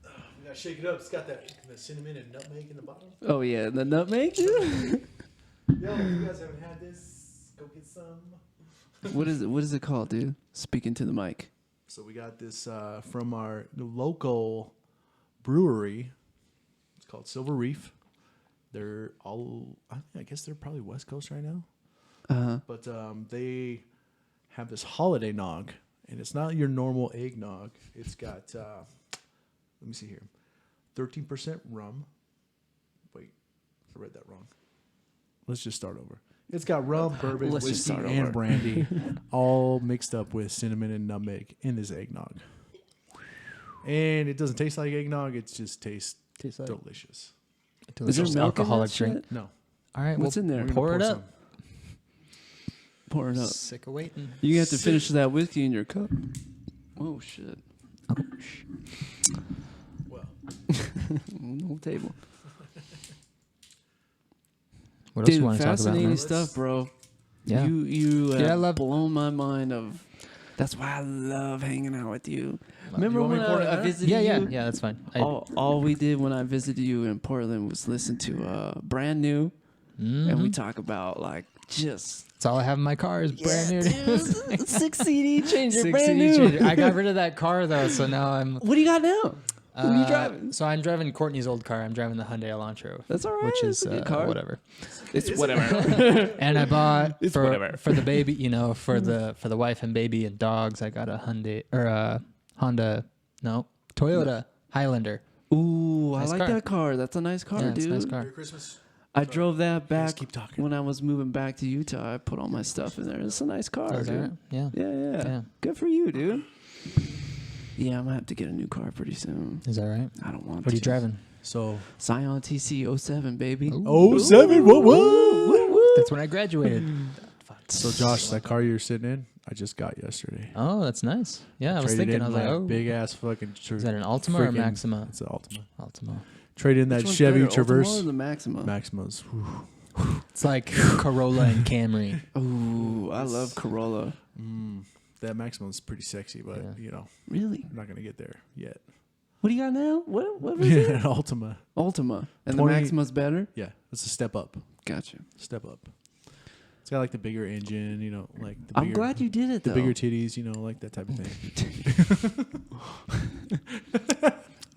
We gotta shake it up. It's got the cinnamon and nutmeg in the bottom. Oh yeah, the nutmeg. Yo, if you guys haven't had this, go get some. What is it? What is it called, dude? Speaking to the mic. So we got this from our local brewery. It's called Silver Reef. They're all, I guess they're probably West Coast right now. But they have this holiday nog, and it's not your normal eggnog. It's got, let me see here, 13% rum. Wait, I read that wrong. Let's just start over. It's got rum, bourbon, Let's just whiskey, start and over. brandy, all mixed up with cinnamon and nutmeg in this eggnog. And it doesn't taste like eggnog. It just tastes Tastes like delicious. Is there milk in that alcoholic drink. shit? No. All right, What's in there? We're gonna Pour it up. some. Pour it up. Sick of waiting. You have to finish that whiskey in your cup. Oh shit. Well, No table. What else Dude, you want to talk about, fascinating man? stuff, bro. Yeah. You Yeah, I have love- blown my mind of. That's why I love hanging out with you. Remember want me when to pour it in I there? visited Yeah, you? yeah, that's fine. All we did when I visited you in Portland was listen to Brand New, and we talk about like just That's all I have in my car is brand new. dude, 6 CD changer, Six brand CD new. changer. I got rid of that car though, so now I'm. What do you got now? What are you driving? So I'm driving Courtney's old car. I'm driving the Hyundai Elantra. That's all right. Which is It's a good car. whatever. It's whatever. And I bought It's for whatever. for the baby, you know, for the wife and baby and dogs. I got a Hyundai or a Toyota Highlander. Ooh, Nice I like car. that car. That's a nice car, Yeah, it's dude. a nice car. Merry Christmas. I drove that guys back keep talking. when I was moving back to Utah. I put all my stuff in there. It's a nice car, Oh, is that dude. right? Yeah. Yeah. Yeah. Good for you, dude. Yeah, I'm gonna have to get a new car pretty soon. Is that right? I don't want. What are you to. driving? So, Scion TC 07, baby. Ooh. 07, what? That's when I graduated. So, Josh, that car you're sitting in, I just got yesterday. Oh, that's nice. Yeah, I was Traded thinking. in I was like, my oh, big ass fucking. is that an Altima or freaking- Maxima? It's an Altima. Altima. Traded in that Which one's Chevy better, Ultima Traverse. or the Maxima? Maximas. It's like Corolla and Camry. Ooh, I love Corolla. That Maxima's pretty sexy, but Yeah. you know, Really? I'm not gonna get there yet. What do you got now? What was Yeah, it? an Altima. Ultima. And 20 the Maxima's better? Yeah, it's a step up. Gotcha. Step up. It's got like the bigger engine, you know, like the I'm bigger, glad you did it, the though. bigger titties, you know, like that type of thing.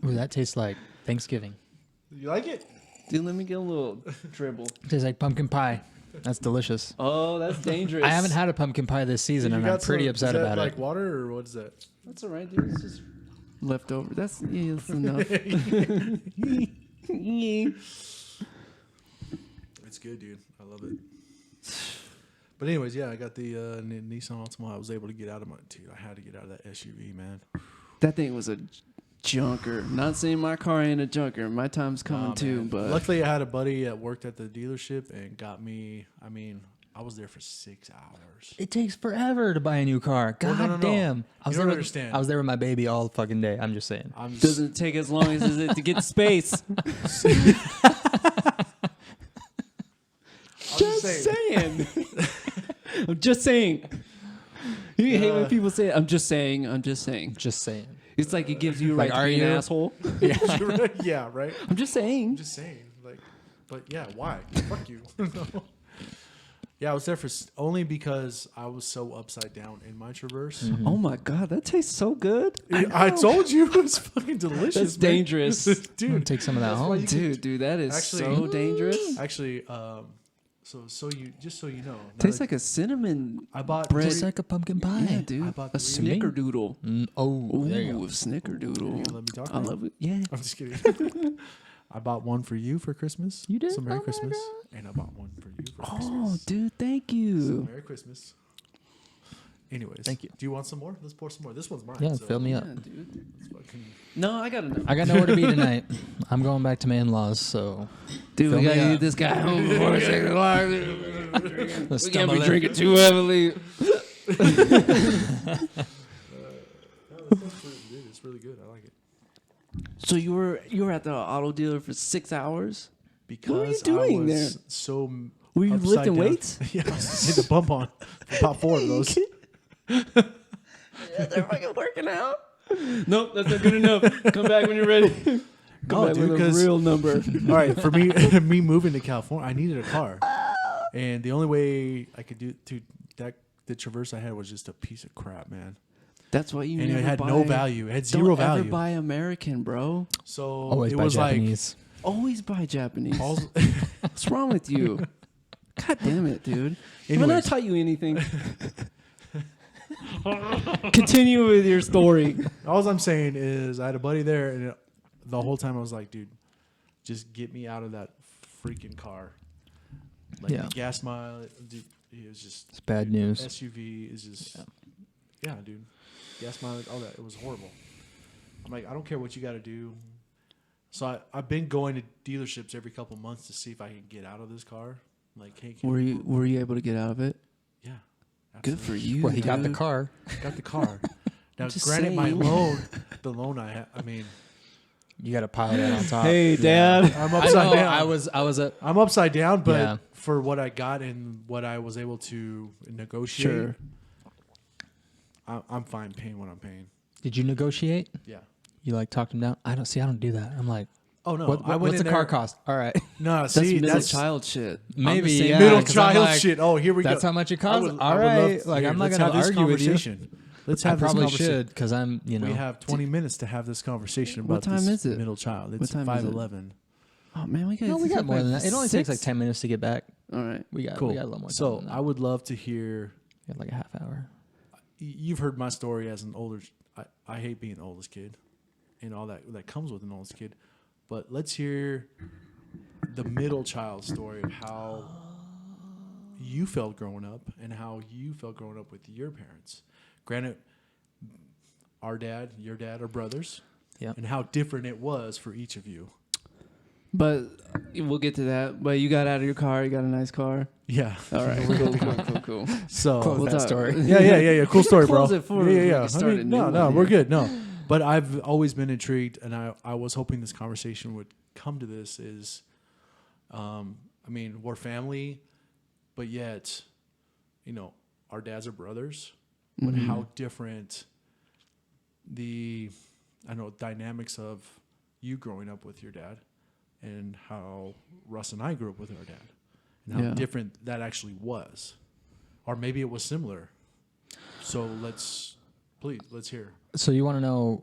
Ooh, that tastes like Thanksgiving. You like it? Dude, let me get a little dribble. Tastes like pumpkin pie. That's delicious. Oh, that's dangerous. I haven't had a pumpkin pie this season, You and got I'm pretty some- upset is that about like it. water or what is that? That's all right, dude. It's just leftover. That's enough. It's good, dude. I love it. But anyways, yeah, I got the Nissan Altima. I was able to get out of my dude. I had to get out of that SUV, man. That thing was a junker. Not saying my car ain't a junker. My time's coming Nah, too, man. but Luckily, I had a buddy that worked at the dealership and got me. I mean, I was there for 6 hours. It takes forever to buy a new car. God Well, no. damn. I was You don't there understand. I was there with my baby all fucking day. I'm just saying. I'm just, doesn't take as long as it to get to space. Just saying. I'm just saying. You hate when people say, "I'm just saying." I'm just saying. Just saying. It's like it gives you a Like, right to are be an you? asshole. yeah, right. I'm just saying. I'm just saying, like, but yeah, why? Fuck you. No. Yeah, I was there for only because I was so upside down in my Traverse. Oh my god, that tastes so good. I told you it was fucking delicious. That's man. dangerous. I'm gonna dude. take some of that That's why home. you can- Dude, that is Actually- so dangerous. Actually, so you just so you know, Tastes like a cinnamon I bought bread. Tastes like a pumpkin pie. Yeah, dude. I bought A three. snickerdoodle. Oh, there you Ooh, go. a snickerdoodle. Let me talk I now? love it. Yeah. I'm just kidding. I bought one for you for Christmas. You did? So Merry Oh my Christmas. And I bought one for you for Oh, Christmas. dude, thank So you. Merry Christmas. Anyways, Thank you. Do you want some more? Let's pour some more. This one's mine. Yeah, so fill me up. Yeah, dude. let's fucking- No, I got enough. I got nowhere to be tonight. I'm going back to my in-laws, so Dude, Fill we me gotta up. get this guy home before 6 o'clock. let's We can't be stumble in. drinking too heavily. No, this one's pretty good. It's really good. I like it. So you were at the auto dealer for 6 hours? Because What were you doing I was there? so Were you upside lifting down. weights? Yeah, I was hitting the bump on about 4 of those. Yeah, they're fucking working out. Nope, that's not good enough. Come back when you're ready. Come No, back dude, with a 'cause- real number. All right, for me, me moving to California, I needed a car, and the only way I could do to that the Traverse I had was just a piece of crap, man. That's why you And never it had buy, no value. It had Don't zero ever value. buy American, bro. So Always it buy was Japanese. Always buy Japanese. like, all, What's wrong with you? God damn it, dude. Have I not Anyways. taught you anything? Continue with your story. all I'm saying is I had a buddy there, and the whole time I was like, dude, just get me out of that freaking car. Like Yeah. the gas mile, dude, it was just It's bad news. SUV is just, yeah, dude. Gas mileage, all that. It was horrible. I'm like, I don't care what you got to do. So I've been going to dealerships every couple months to see if I can get out of this car. Like, hey, can Were you able to get out of it? Yeah. Good for absolutely. you. Well, he got the dude. car. Got the car. Now, just granted, my saying. the loan I had, I mean, You got to pile that on top. Hey, Dad. I'm I upside know. down. I was a. I'm upside down, but Yeah. for what I got and what I was able to negotiate, Sure. I'm fine paying what I'm paying. Did you negotiate? Yeah. You like talked him down? I don't do that. I'm like, Oh no, what, I went what's in the car there- cost? All right, No, That's see, middle that's child shit. I'm Maybe, the same yeah. way. middle 'cause I'm child like, shit. Oh, here we that's go. how much it I costs. would- All I would love right, to- like here, I'm not let's gonna have this argue with you. conversation. Let's I have this probably conversation. should because I'm, you know, We have 20 minutes to have this conversation What about time this is it? middle child. What It's time is it? 5:11. Oh man, we got. no, we got more than that. It only takes like 10 minutes to get back. All right. We got a little more time So than that. I would love to hear. We got like a half hour. You've heard my story as an older. I hate being the oldest kid, and all that comes with an oldest kid. But let's hear the middle child story of how you felt growing up and how you felt growing up with your parents. Granted, our dad, your dad are brothers. Yep. And how different it was for each of you. But we'll get to that. But you got out of your car. You got a nice car. Yeah. All right. cool. So Close We'll that talk. story. yeah. Cool story, bro. Close it for yeah, we yeah. can start a new No, one we're here. good. No, but I've always been intrigued, and I was hoping this conversation would come to this. Is, I mean, we're family, but yet, you know, our dads are brothers. But Mm-hmm. how different the, I don't know, dynamics of you growing up with your dad, and how Russ and I grew up with our dad, and how Yeah. different that actually was, or maybe it was similar. So let's hear. So you want to know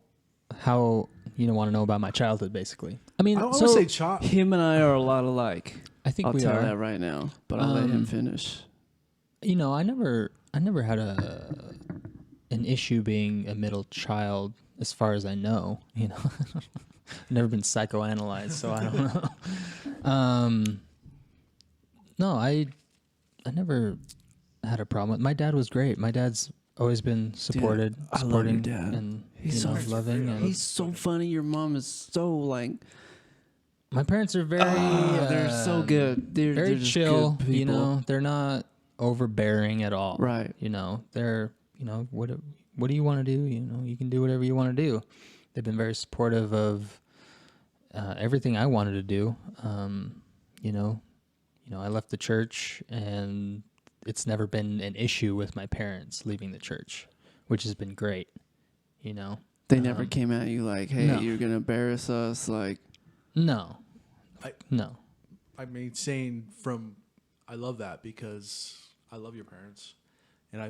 how want to know about my childhood, basically? I mean, I don't so want to say child. Him and I are a lot alike. I think I'll we tell are. that right now. But I'll let him finish. You know, I never had an issue being a middle child, as far as I know. You know, I've never been psychoanalyzed, so I don't know. No, I never had a problem with. My dad was great. My dad's always been supporting, I love your dad. and He's so loving. And He's so funny. Your mom is so like. my parents are very. They're so good. They're Very just chill. good You people. know, they're not overbearing at all. Right. You know, they're, you know, what do you want to do? You know, you can do whatever you want to do. They've been very supportive of everything I wanted to do. You know, I left the church, and it's never been an issue with my parents leaving the church, which has been great. You know, They never came at you like, "Hey, no. you're gonna embarrass us." Like, no. I mean, saying from, I love that because I love your parents, and I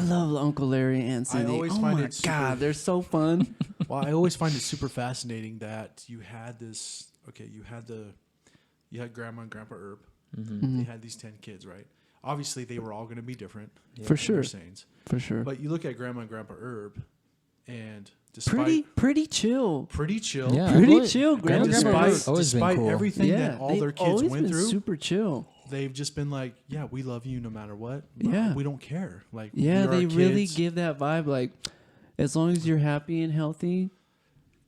love Uncle Larry and Cindy. always Oh find my it super- God, they're so fun. well, I always find it super fascinating that you had this. Okay, you had Grandma and Grandpa Erbe. Mm-hmm. They had these 10 kids, right? Obviously, they were all going to be different. For in sure. their sayings. For sure. But you look at Grandma and Grandpa Erbe, and despite Pretty chill. pretty chill, Yeah. Pretty always- chill. and Grandma Grandma despite Erbe's always been despite cool. everything that all they've their kids always went been through, super chill. they've just been like, yeah, we love you no matter what. Yeah. We don't care. Like, Yeah, we are they really kids. give that vibe. Like, as long as you're happy and healthy,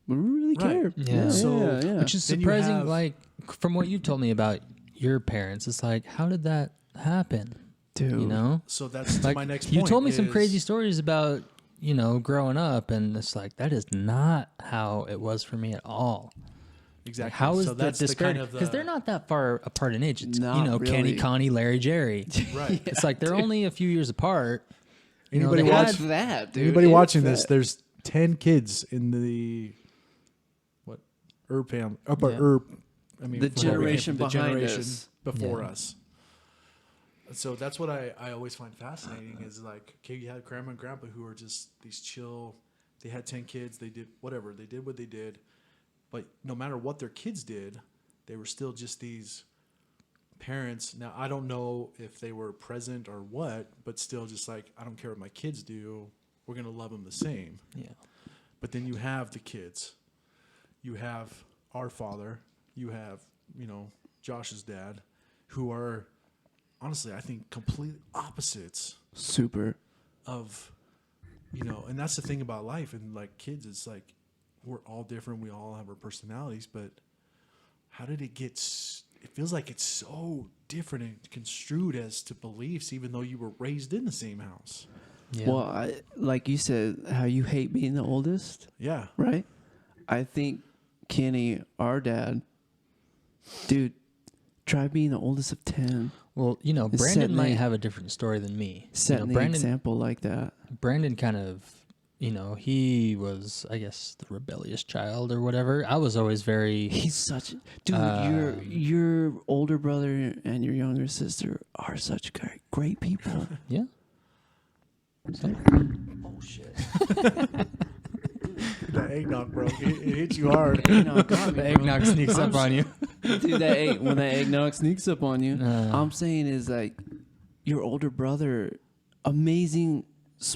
we don't really Right. care. Yeah. So- yeah. Which is Then you surprising. have- Like from what you told me about your parents, it's like, how did that happen? dude. You know, So that's like my next you point. told me some is- crazy stories about growing up, and it's like that is not how it was for me at all. Exactly. How is so the that's the disparity? kind of Because they're not that far apart in age. It's Not Kenny, really. Connie, Larry, Jerry. right. It's like they're only a few years apart. You know, Anybody they watch- had- that, dude? Anybody It's watching this? that. There's 10 kids in the Erbe family. Yeah. Erbe. I mean, The from where we came generation from, the behind generation us. before Yeah. us. So that's what I always find fascinating is like, okay, you had grandma and grandpa who are just these chill. They had 10 kids. They did whatever. They did what they did. But no matter what their kids did, they were still just these parents. Now, I don't know if they were present or what, but still just like, I don't care what my kids do. We're going to love them the same. Yeah. But then you have the kids. You have our father. You have, Josh's dad, who are, honestly, I think complete opposites Super. of, and that's the thing about life and like kids. It's like we're all different. We all have our personalities, but how did it get? It feels like it's so different and construed as to beliefs, even though you were raised in the same house. Yeah. Well, like you said, how you hate being the oldest, Yeah, right? I think Kenny, our dad, dude, try being the oldest of 10. Well, It's Brandon setting might the- have a different story than me. Setting the Brandon, example like that. Brandon kind of, he was, I guess, the rebellious child or whatever. I was always very. He's such, dude. Your older brother and your younger sister are such great people. Yeah. So, Oh shit! that eggnog, bro, it hit you hard. Eggnog got me, the bro. eggnog sneaks up on you. Dude, when that eggnog sneaks up on you, I'm saying is like your older brother, amazing,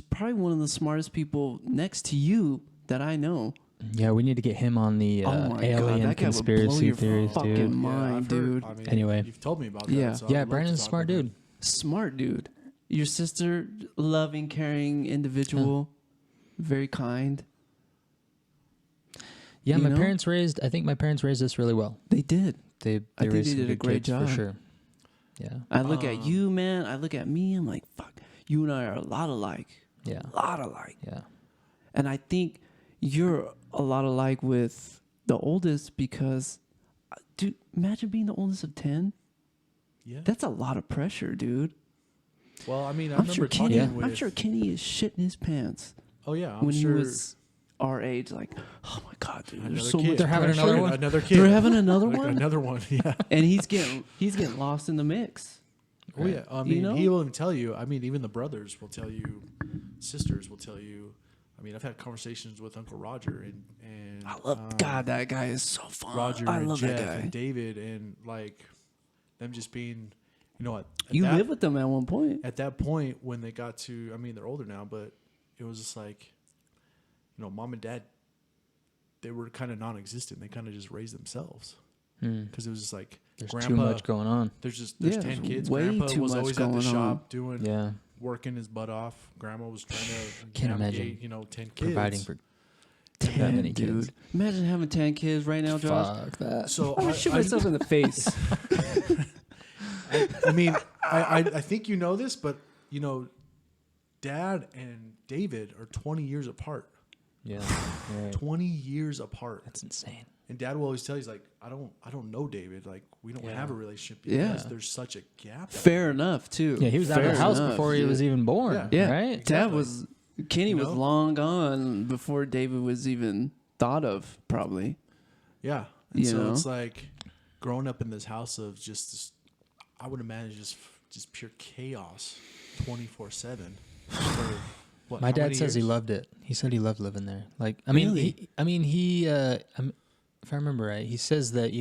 probably one of the smartest people next to you that I know. Yeah, we need to get him on the Oh my God, alien that guy would blow conspiracy your theories, fucking dude. mind, I've heard- dude. I mean, Anyway. you've told me about that. Yeah. so I Yeah, would love to Brandon's a talk smart about it. dude. Smart dude. Your sister, loving, caring individual, very kind. Yeah, You I think my parents raised us really well. They did. They I think raised they some did a good great kids job. for sure. Yeah. I look at you, man. I look at me. I'm like, fuck. You and I are a lot alike. Yeah. A lot alike. Yeah. And I think you're a lot alike with the oldest because, dude, imagine being the oldest of 10. Yeah. That's a lot of pressure, dude. Well, I mean, I I'm remember sure talking Kenny. with. I'm sure Kenny is shitting his pants Oh yeah, I'm when sure. he was our age. Like, oh my god, dude, Another there's so kid. much They're having pressure. another one? Another kid. They're having another Like one, Another one. Yeah. and he's getting lost in the mix. Oh yeah. I You mean, know? he will even tell you. I mean, even the brothers will tell you. Sisters will tell you. I mean, I've had conversations with Uncle Roger and I love God. That guy is so fun. Roger I and love Jeff that guy. and David and like them just being, at You that, lived with them at one point. at that point when they got to. I mean, they're older now, but it was just like, mom and dad. They were kind of non-existent. They kind of just raised themselves because it was just like There's grandpa. too much going on. There's Yeah, 10 there's kids. way Grandpa too was much always at the going on. shop doing Yeah. working his butt off. Grandma was trying to Can't navigate, imagine 10 kids. Providing for that 10, many dude. kids. Imagine having 10 kids right now, Josh. Fuck that. So I would shoot myself in the face. I mean, I think you know this, but Dad and David are 20 years apart. Yeah. Right. 20 years apart. That's insane. And Dad will always tell you, he's like, I don't know David. Like, we don't Yeah. have a relationship Yeah. because there's such a gap. Fair enough, too. Yeah, he was out of Fair the house enough, before he yeah. was even born. Yeah. Yeah, Right? Dad was Kenny You was know? long gone before David was even thought of. Probably. Yeah. And You so know? it's like growing up in this house of just this, I would imagine just pure chaos 24/7. My dad says he loved it. He said he loved living there. Like, I mean, Really? if I remember right, he says that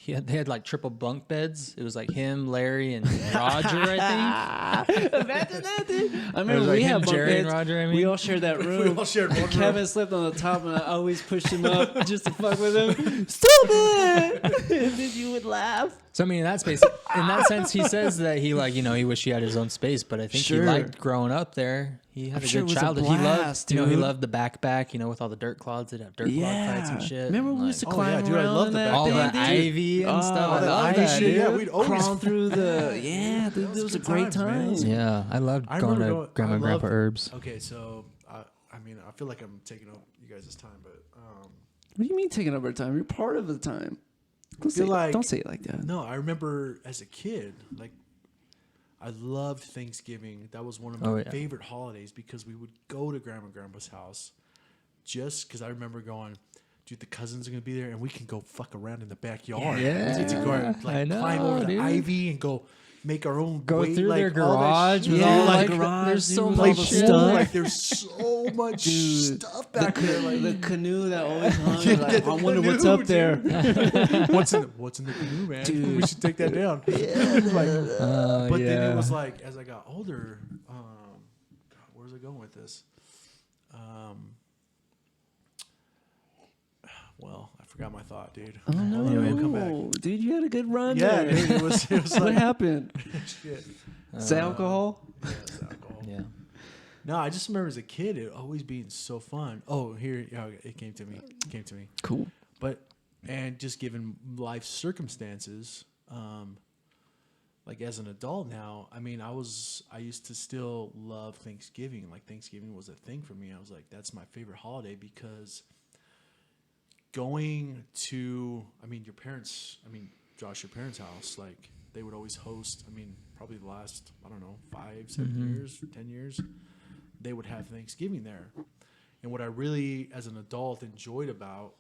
they had like triple bunk beds. It was like him, Larry, and Roger. I Imagine that, dude. I think. remember like we him, had bunk Jerry, and beds. Roger. I mean, We all shared that room. We all shared one room. Kevin slept on the top, and I always pushed him up just to fuck with him. Stupid! And then you would laugh. So I mean, in that sense, he says that he he wished he had his own space, but I think he liked growing up there. He had a good childhood. He loved, he loved the backpack, with all the dirt clods. They'd have dirt clod fights and shit. Remember we used to climb dude, I around love the that backpack. all the thing, ivy and stuff. all I that love ivy that, shit. dude. Yeah, we'd always crawl through the dude, those are great times. Yeah, I loved going to Grandma and Grandpa Herb's. Okay, so I mean, I feel like I'm taking up you guys' time, but What do you mean taking up our time? You're part of the time. Don't say it like that. no, I remember as a kid, like I loved Thanksgiving. That was one of my favorite holidays because we would go to Grandma and Grandpa's house just because I remember going, dude, the cousins are going to be there and we can go fuck around in the backyard. Yeah. We get to go and, climb over the ivy and go make our own through their garage with all like garage. There's so play much stuff. stuff. Like there's so much stuff back there. Like the canoe that always hung. Like, I wonder what's up there. what's in the canoe, man? Dude. We should take that down. But then it was like as I got older, where's I going with this? Well, I forgot my thought, dude. Oh no, Anyway, we'll come back. Dude, you had a good run. Yeah, there. dude, it was What like happened? shit. Is it alcohol? Yeah, it's alcohol. Yeah. No, I just remember as a kid it always being so fun. Oh, it came to me. Cool. But and just given life circumstances, like as an adult now, I mean, I used to still love Thanksgiving. Like Thanksgiving was a thing for me. I was like, that's my favorite holiday because going to, Josh, your parents' house, like they would always host, probably the last, 5, 7 years, 10 years, they would have Thanksgiving there. And what I really, as an adult, enjoyed about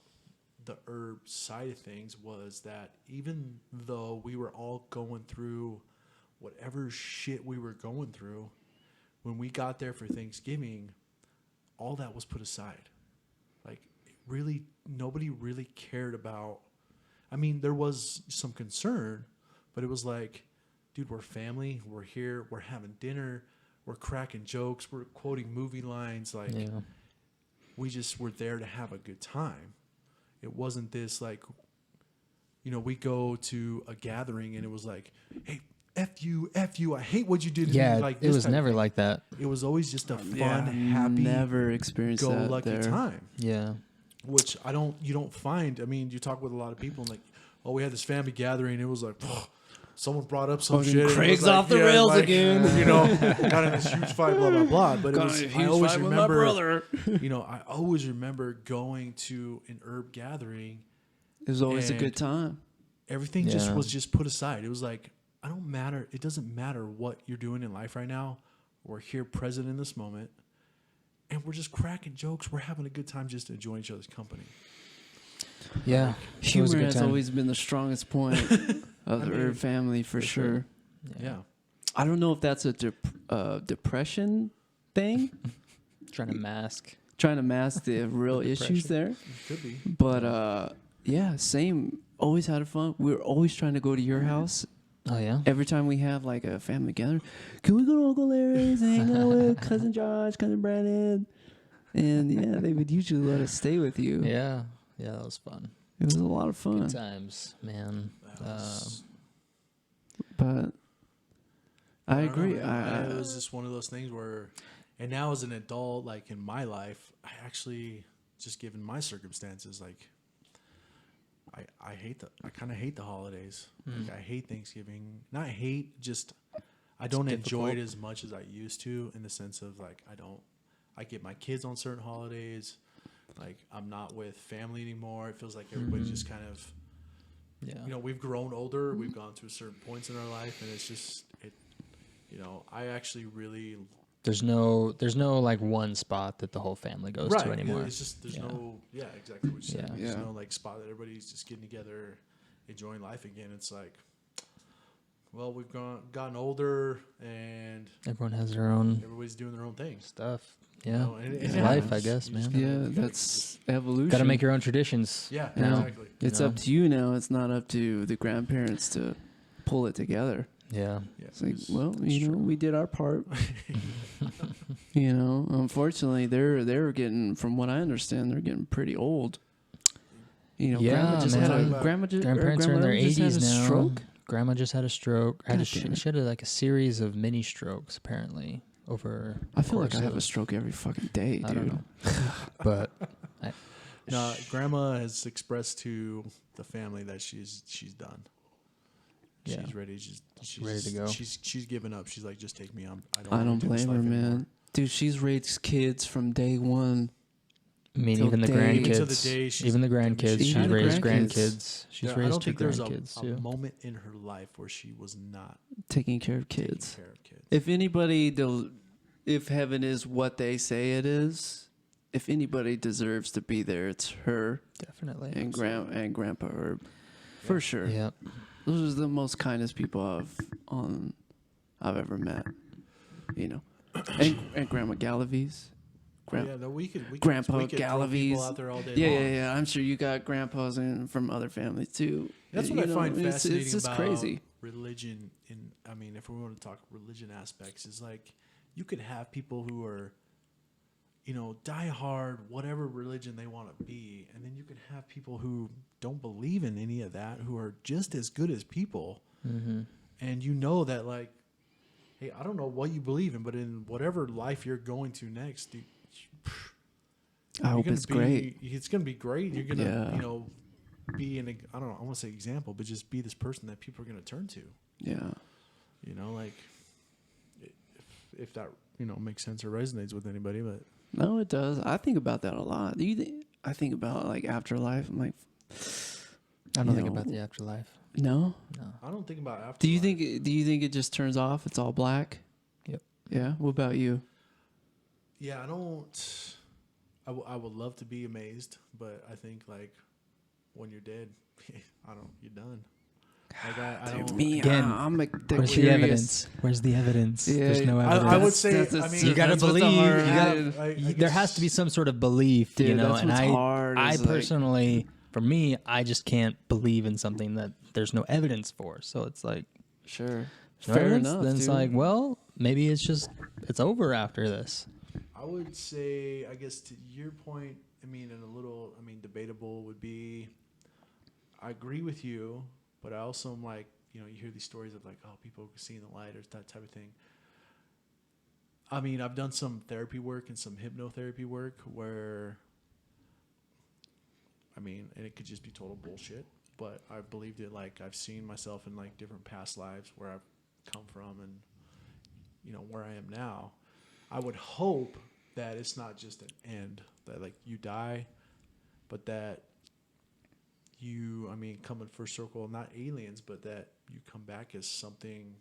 the herb side of things was that even though we were all going through whatever shit we were going through, when we got there for Thanksgiving, all that was put aside. Like, really, nobody really cared about. There was some concern, but it was like, dude, we're family. We're here. We're having dinner. We're cracking jokes. We're quoting movie lines. Like, we just were there to have a good time. It wasn't this like, we go to a gathering and it was like, hey, F you, I hate what you did to me. Like, it was never like that. It was always just a fun, happy, never experienced go that lucky there. time. Yeah. Which you don't find. You talk with a lot of people and like, oh, we had this family gathering. It was like, someone brought up some shit. Craig's like, off the rails again. Got in this huge fight, blah, blah, blah. But I always remember, I always remember going to an herb gathering. It was always a good time. Everything was just put aside. It was like, I don't matter. It doesn't matter what you're doing in life right now. We're here present in this moment. And we're just cracking jokes. We're having a good time just enjoying each other's company. Yeah. Humor has always been the strongest point of the herb family for sure. Yeah. I don't know if that's a depression thing. Trying to mask the real issues there. It could be. But same. Always had fun. We were always trying to go to your house. Oh yeah. Every time we have like a family gathering, can we go to Uncle Larry's and hang out with cousin Josh, cousin Brandon? And they would usually let us stay with you. Yeah. Yeah, that was fun. It was a lot of fun. Good times, man. But I agree. It was just one of those things where, and now as an adult, like in my life, I actually, just given my circumstances, like I kind of hate the holidays. Like I hate Thanksgiving. Not hate, just I don't enjoy it as much as I used to, in the sense of like I get my kids on certain holidays. Like I'm not with family anymore. It feels like everybody's just kind of, we've grown older. We've gone through certain points in our life, and it's just I actually really. There's no like one spot that the whole family goes to anymore. It's just there's exactly what you said. There's no like spot that everybody's just getting together, enjoying life again. It's like, well, we've gotten older, and everyone has their own. Everybody's doing their own thing. Stuff. Yeah, it's life, I guess, man. Yeah, that's evolution. Got to make your own traditions. Yeah, now. Exactly. It's up to you now. It's not up to the grandparents to pull it together. Yeah. It's like, well, we did our part. Unfortunately, they're getting, from what I understand, they're getting pretty old. Grandma just had grandparents are in their 80s now. Stroke. Grandma just had a stroke. God She damn it. had like a series of mini strokes apparently over. I feel like course I have of- a stroke every fucking day, I don't dude. know, but No, Grandma has expressed to the family that she's done. Yeah. She's ready. She's ready to go. She's given up. She's like, just take me on. I wanna don't do this blame her, life man. anymore. Dude, she's raised kids from day one. I mean, Till even the day- Even to the grandkids, day she's- even the grandkids, she's she's had raised grandkids. grandkids. She's I raised don't two think there's grandkids a too. moment in her life where she was not Taking care of kids. taking care of kids. If anybody, if heaven is what they say it is, if anybody deserves to be there, it's her Definitely. and Grandpa Herb, for sure. Yeah. Those are the most kindest people I've ever met. You know, and Grandma Galavies. Yeah, no, we could Grandpa we could throw people Galavies. out there all day Yeah, long. yeah. I'm sure you got grandpas from other families too. That's You what I know, find fascinating It's just about crazy. religion. I mean, if we want to talk religion aspects, is like you could have people who are, die hard, whatever religion they want to be, and then you could have people who don't believe in any of that, who are just as good as people, and you know that like, hey, I don't know what you believe in, but in whatever life you're going to next, dude, I hope it's great. It's gonna be great. You're gonna, Yeah. be I don't know, I want to say example, but just be this person that people are gonna turn to. Yeah. Like if that makes sense or resonates with anybody, but No, it does. I think about that a lot. Do you think? I think about like afterlife. I'm like, I don't You think know, about the afterlife. no. No. I don't think about after. Do you think? Do you think it just turns off? It's all black. Yep. Yeah. What about you? Yeah, I don't. I would love to be amazed, but I think like when you're dead, you're done. Like I Dude, don't. me, Again, I'm the Where's curious. the evidence? Where's the evidence? Yeah, There's no I evidence. would say. That's a- I mean, you gotta that's what the believe. hard- You gotta, I there guess- has to be some sort of belief, Dude, that's and what's hard I is, like- personally, for me, I just can't believe in something that there's no evidence for. So it's like, Sure. no Fair evidence, enough. then it's dude. like, well, maybe it's over after this. I would say, I guess to your point, debatable would be, I agree with you, but I also am like, you hear these stories of like, oh, people seeing the light or that type of thing. I mean, I've done some therapy work and some hypnotherapy work where, and it could just be total bullshit, but I believed it. Like I've seen myself in like different past lives where I've come from and, where I am now. I would hope that it's not just an end, that like you die, but that you, come in first circle, not aliens, but that you come back as something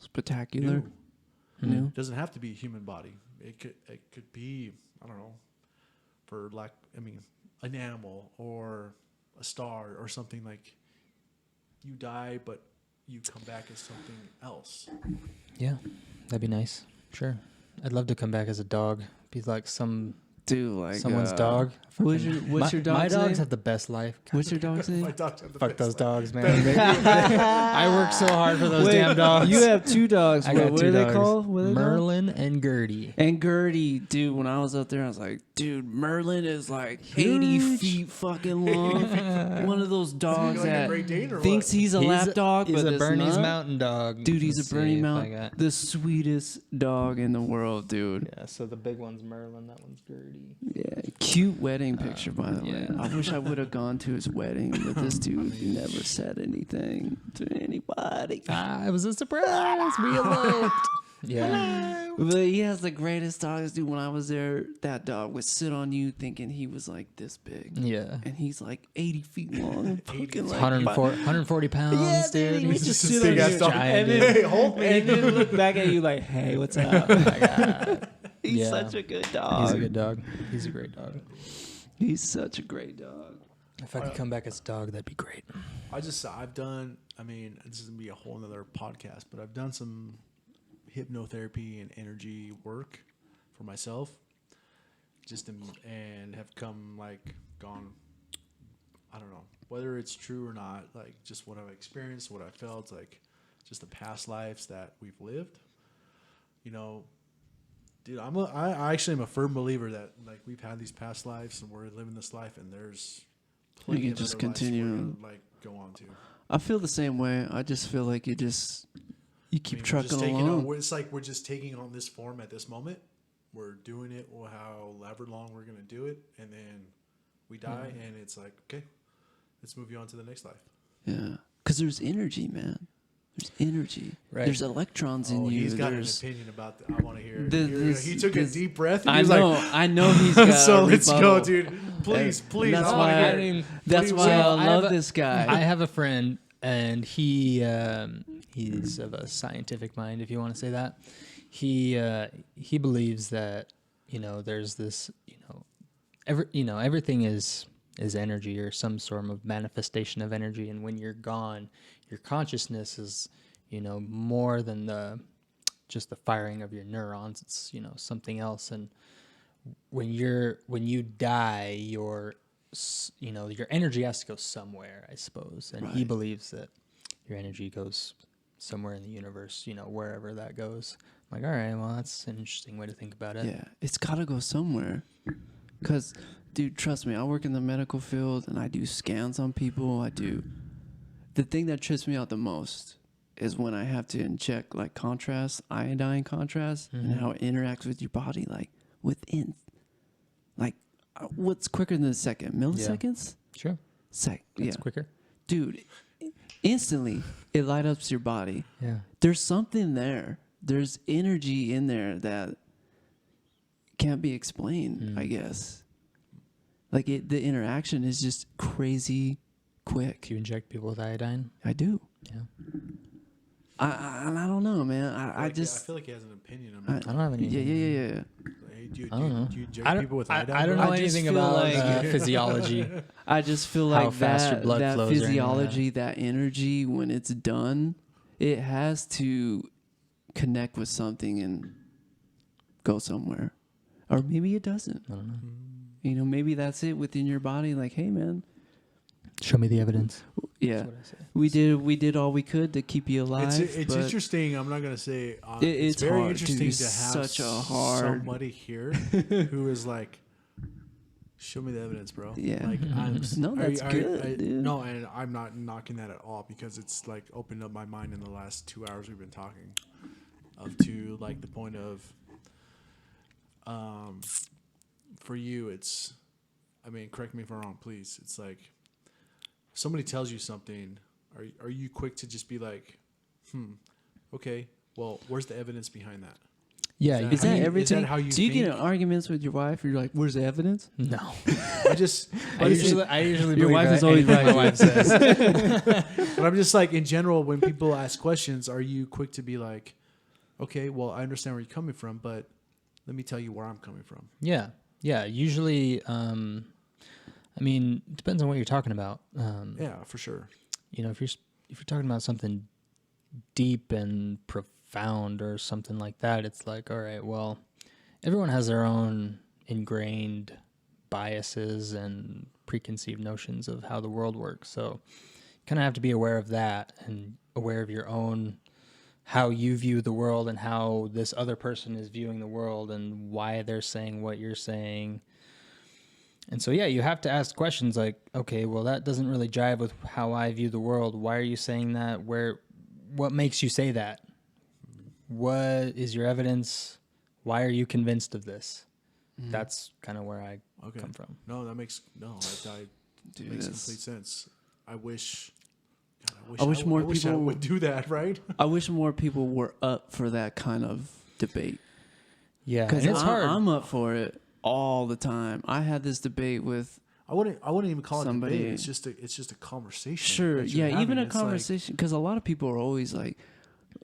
Spectacular. new. New. It doesn't have to be a human body. It could be, I don't know, an animal or a star or something. Like you die, but you come back as something else. Yeah, that'd be nice. Sure. I'd love to come back as a dog. Be like Dude, like someone's dog. What's Fucking- your my dog's dogs name? have the best life. What's your dog's name? My dogs have the Fuck best those life. dogs, man. I work so hard for those Wait, damn dogs. You have two dogs. I What, got what two are they dogs. called? What are they called? Merlin and Gertie. And Gertie, dude, when I was up there, I was like, dude, Merlin is like 80 Huge. feet fucking long. One of those dogs like a that Great Dane or thinks what? he's a lap dog, He's but a is Bernese not. Mountain Dog. Dude, he's Let's a Bernie see if I Mountain. got- The sweetest dog in the world, dude. Yeah, so the big one's Merlin, that one's Gertie. Yeah, cute wedding picture, by the way. yeah. I wish I would have gone to his wedding, but this dude never said anything to anybody. It was a surprise. We eloped. Yeah. But he has the greatest dogs, dude. When I was there, that dog would sit on you thinking he was like this big. Yeah. And he's like 80 feet long. And fucking like 140 pounds, Yeah, dude. dude, he would He's just just sit a on big-ass you. dog. Giant, And dude. Hey, hold me. and then look back at you like, hey, what's up? He's Yeah. such a good dog. He's a good dog. He's a great dog. He's such a great dog. If I could come back as a dog, that'd be great. I've done, this is going to be a whole nother podcast, but I've done some hypnotherapy and energy work for myself and have gone, I don't know, whether it's true or not, like just what I've experienced, what I felt, like just the past lives that we've lived, dude, I actually am a firm believer that like we've had these past lives and we're living this life and there's plenty can of just other lives continue. we're gonna, like go on to. I feel the same way. I just feel like you keep We're just trucking taking along. it's like we're just taking on this form at this moment. We're doing it however long we're gonna do it, and then we die, and it's like, okay, let's move you on to the next life. Yeah, because there's energy, man. There's energy. Right. There's electrons in you. He's got There's, an opinion about that. I want to hear it. He took a this- deep breath. And he I was know. like, I know he's got. so a let's go, rebuttal. dude. Please. That's I why. wanna I hear it. mean, that's why so I love this guy. I have a friend, and he's of a scientific mind, if you want to say that. He believes that there's this everything is energy or some sort of manifestation of energy, and when you're gone, your consciousness is more than just the firing of your neurons. It's something else, and when you die, your energy has to go somewhere, I suppose, and he Right. believes that your energy goes somewhere in the universe, wherever that goes. I'm like, all right, well, that's an interesting way to think about it. Yeah, it's got to go somewhere. Because, dude, trust me, I work in the medical field and I do scans on people. The thing that trips me out the most is when I have to inject like contrast, iodine contrast, and how it interacts with your body, like within, like, what's quicker than a second? Milliseconds? Sure, Yeah. that's quicker. Dude, instantly it lights up your body. Yeah. There's something there. There's energy in there that can't be explained, I guess. Like the interaction is just crazy quick. Do you inject people with iodine? I do. Yeah. I don't know, man. I I just. feel like he has an opinion on I that. don't have any. Yeah. Hey, do I don't know. you inject I don't, people with I, iodine? I don't bro? know I just anything feel about like- physiology. I just feel How like fast your blood that flows or anything like physiology, that energy, when it's done, it has to connect with something and go somewhere. Or maybe it doesn't. I don't know. Maybe that's it within your body. Like, hey, man. Show me the evidence. Yeah. That's what I say. We did all we could to keep you alive. It's but interesting. I'm not gonna say it's very hard, interesting dude. to It's have such a hard- somebody here who is like, show me the evidence, bro. Yeah. Like No, that's good, dude. No, and I'm not knocking that at all because it's like opened up my mind in the last 2 hours we've been talking, to like the point of, for you, it's, I mean, correct me if I'm wrong, please. It's like, if somebody tells you something, are you quick to just be like, okay, well, where's the evidence behind that? Yeah. Is Is that everything? how you Do you get in think? arguments with your wife? You're like, where's the evidence? No. I usually Your believe wife is anything always right, my wife says. but I'm just like, in general, when people ask questions, are you quick to be like, okay, well, I understand where you're coming from, but let me tell you where I'm coming from. Yeah. Usually, I mean, it depends on what you're talking about. Yeah, for sure. If you're talking about something deep and profound or something like that, it's like, all right, well, everyone has their own ingrained biases and preconceived notions of how the world works. So you kind of have to be aware of that and aware of your own, how you view the world and how this other person is viewing the world and why they're saying what you're saying. And so, yeah, you have to ask questions like, okay, well, that doesn't really jive with how I view the world. Why are you saying that? What makes you say that? What is your evidence? Why are you convinced of this? That's kind of where I come from. No, that makes that Dude, makes that's- complete sense. I wish more I people would do that, right? I wish more people were up for that kind of debate. Yeah, Because and it's hard. I'm up for it all the time. I had this debate with I wouldn't even call Somebody- it debate. It's just a conversation. sure, that you're yeah, even having. a It's like- conversation. Because a lot of people are always like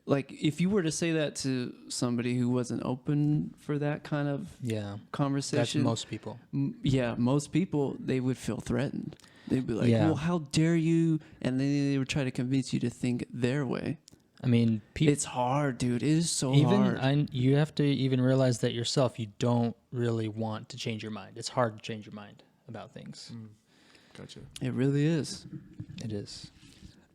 if you were to say that to somebody who wasn't open for that kind of Yeah, that's conversation, most people. most people, they would feel threatened. They'd be like, Yeah. well, how dare you? And then they would try to convince you to think their way. I mean, It's hard, dude. It is so hard. You have to even realize that yourself. You don't really want to change your mind. It's hard to change your mind about things. Gotcha. It really is. It is.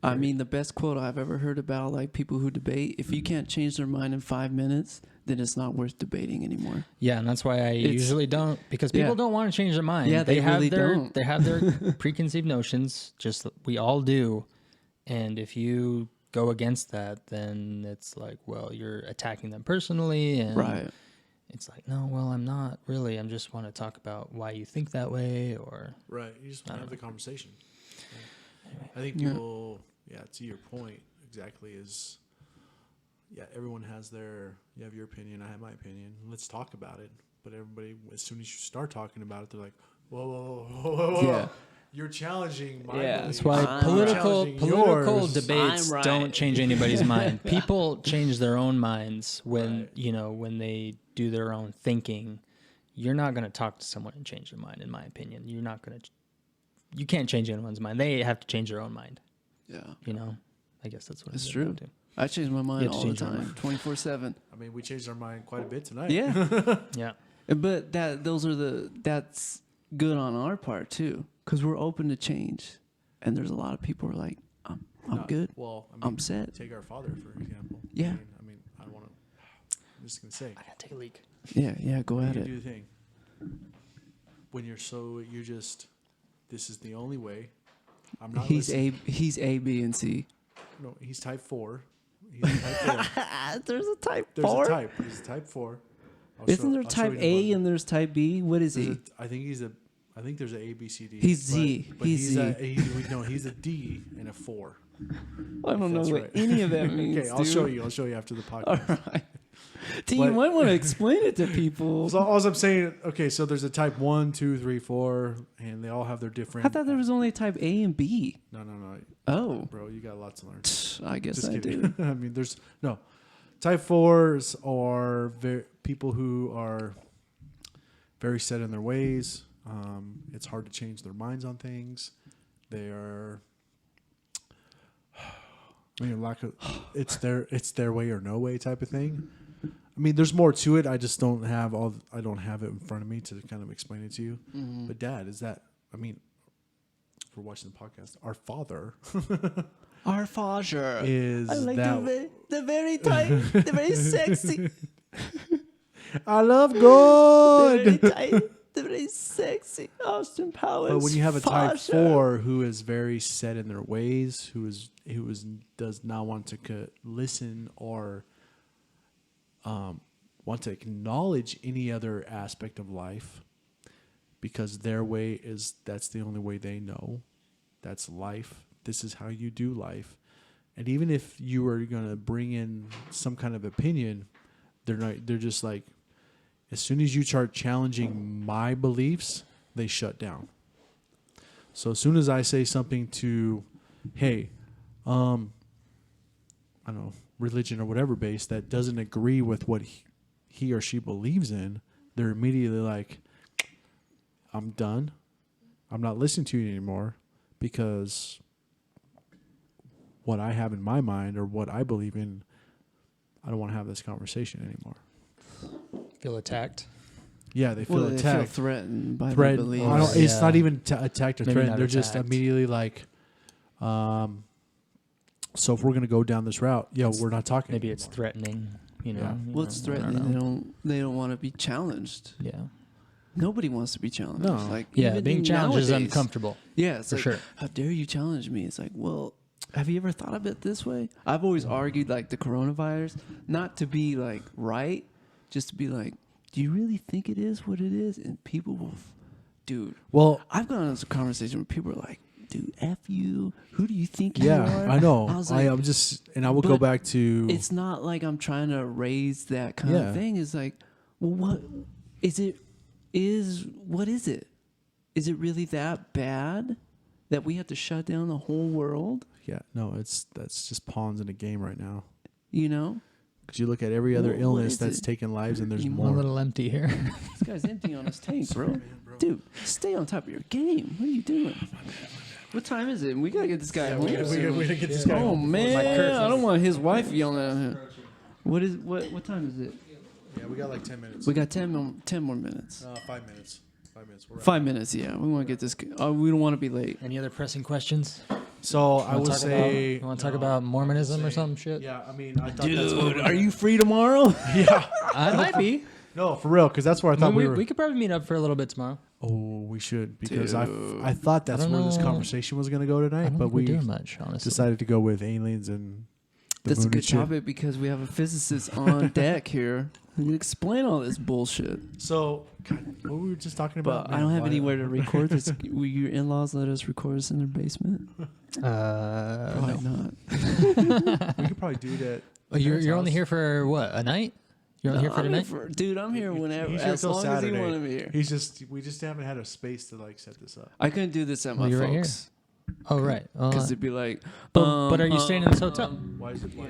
I mean, the best quote I've ever heard about like people who debate, if you can't change their mind in 5 minutes, then it's not worth debating anymore. Yeah, and that's why I usually don't, because people Yeah. don't want to change their mind. Yeah, they have really their don't. they have their preconceived notions, just we all do, And if you go against that, then it's like, well, you're attacking them personally. And Right. it's like, no, well, I'm not really. I just want to talk about why you think that way, or Right. You just want to have the conversation. anyway. I think people, to your point, exactly is, everyone has you have your opinion, I have my opinion. Let's talk about it. But everybody, as soon as you start talking about it, they're like, whoa. Yeah. You're challenging my Yeah. beliefs. That's why I'm political yours. debates I'm right. don't change anybody's mind. People change their own minds when Right. when they do their own thinking. You're not going to talk to someone and change their mind, in my opinion. You're not going to. You can't change anyone's mind. They have to change their own mind. Yeah. I guess that's what It's it true. down to. I change my mind have to all the change your time, mind. 24/7. I mean, we changed our mind quite a bit tonight. Yeah. Yeah. But that's good on our part too, because we're open to change, and there's a lot of people who are like, I'm good. Well, I'm set. Take our father, for example. Yeah. I don't want to. I'm just going to say. I gotta take a leak. Yeah. Go at You it. do the thing. When you're just, this is the only way. I'm not He's listening. He's A, B, and C. No, he's type 4. He's type 4. There's a type There's 4. a type. He's a type 4. Isn't there type A and there's type B? What is he? I think there's an A, B, C, D. He's Z. But He's Z. He's a D and a 4. I don't know That's what right. any of that means. Okay, I'll show you. I'll show you after the podcast. All right. You But- might want to explain it to people. So all I'm saying, okay, so there's a type 1, 2, 3, 4, and they all have their different. I thought there was only type A and B. No. Oh, Bro, you got lots to learn. I guess Just I kidding. do. I mean, there's no. Type 4s are people who are very set in their ways. It's hard to change their minds on things. They are. I mean, it's their way or no way type of thing. I mean, there's more to it. I just don't have I don't have it in front of me to kind of explain it to you. Mm-hmm. But Dad, is that? I mean, if we're watching the podcast, our father Our father is I like that. the very tight, the very sexy, I love the God. very tight, the very sexy Austin Powers. But when you have a type father. 4 who is very set in their ways, who does not want to listen or want to acknowledge any other aspect of life, because their way that's the only way they know. That's life. This is how you do life. And even if you are going to bring in some kind of opinion, they're just like, as soon as you start challenging my beliefs, they shut down. So as soon as I say something to, hey, I don't know, religion or whatever based that doesn't agree with what he or she believes in, they're immediately like, I'm done. I'm not listening to you anymore, because what I have in my mind or what I believe in, I don't want to have this conversation anymore. Feel attacked. Yeah, they feel Well, they attacked. feel threatened by their Threatened. beliefs. It's Yeah. not even attacked or Maybe threatened. not They're just attacked. immediately like, so if we're going to go down this route, we're not talking Maybe it's anymore. threatening. You know. Yeah. you Well, it's know, I don't threatening. know. They don't want to be challenged. Yeah. Nobody wants to be challenged. No. Like, Yeah. even Being challenged is nowadays. uncomfortable. Yeah, it's For like, sure. how dare you challenge me? It's like, well, have you ever thought of it this way? I've always argued like the coronavirus, not to be like right, just to be like, do you really think it is what it is? And people will, dude. Well, I've gone on this conversation where people are like, dude, F you. Who do you think you yeah, are? I know. I was like, I'm just, and I will go but back to. it's not like I'm trying to raise that kind Yeah. of thing. It's like, well, what is it? What is it? Is it really that bad that we have to shut down the whole world? Yeah, no, that's just pawns in a game right now. You know, Because you look at every other What illness is that's it? taken lives, and there's You I'm more. a little empty here. this guy's empty on his tank, bro. Dude, stay on top of your game. What are you doing? What time is it? We gotta get this guy home. we gotta get this guy Oh home. man, I don't want his wife yelling at him. What time is it? Yeah, we got like 10 minutes. We got 10 more minutes. 5 minutes. 5 minutes. We're 5 minutes, yeah. We want to get this. We don't want to be late. Any other pressing questions? So I You will wanna talk say. about, you want to talk about Mormonism or say- some shit? Yeah, I mean, I thought that's Dude, are you free tomorrow? Yeah. I might be. No, for real, because that's where I thought we were. We could probably meet up for a little bit tomorrow. Oh, we should, because Dude. I thought that's I don't where this know. conversation was going to go I tonight, don't but think we're we doing much, honestly. decided to go with aliens and the That's a moon good and shit. topic because we have a physicist on deck here who can explain all this bullshit. So, God, what were we just talking about? But I don't have Why- anywhere to record this. Will your in-laws let us record this in their basement? Probably No. not. We could probably do that. Oh, you're only here for what, a night? You're only here for I'm tonight? dude, I'm here whenever, He's here as till long as Saturday. you want me here. We just haven't had a space to like set this up. I couldn't do this at my Well, you're right folks Oh, right. because they'd be like, but are you staying in this hotel? Why is Yeah.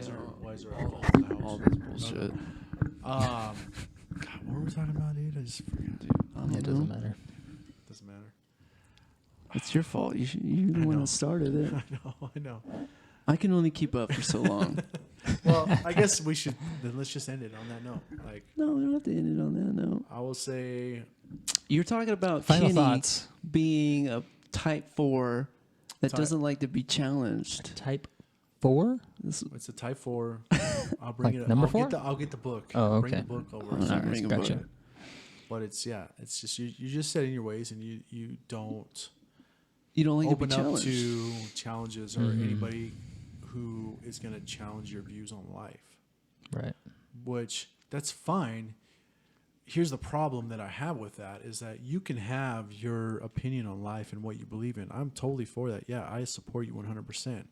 all all this bullshit. God, what were we talking about, dude? I just forgot. Dude, I don't It doesn't know. matter. Doesn't matter. It's your fault. You the I one know. that started it. I know. I can only keep up for so long. Well, I guess we should. Then let's just end it on that note. Like, No, we don't have to end it on that note. I will say, You're talking about Final Kenny thoughts. being a type 4 that Type- doesn't like to be challenged. Type 4? This, it's a type 4. I'll bring Like it. number I'll 4? I'll get the book. Oh, Bring okay. the book over. All right, Bring a gotcha. book. But it's just you just set in your ways, and you don't you don't like open to be up challenged. to challenges or Mhm. anybody who is going to challenge your views on life. Right. Which that's fine. Here's the problem that I have with that is that you can have your opinion on life and what you believe in. I'm totally for that. Yeah, I support you 100%.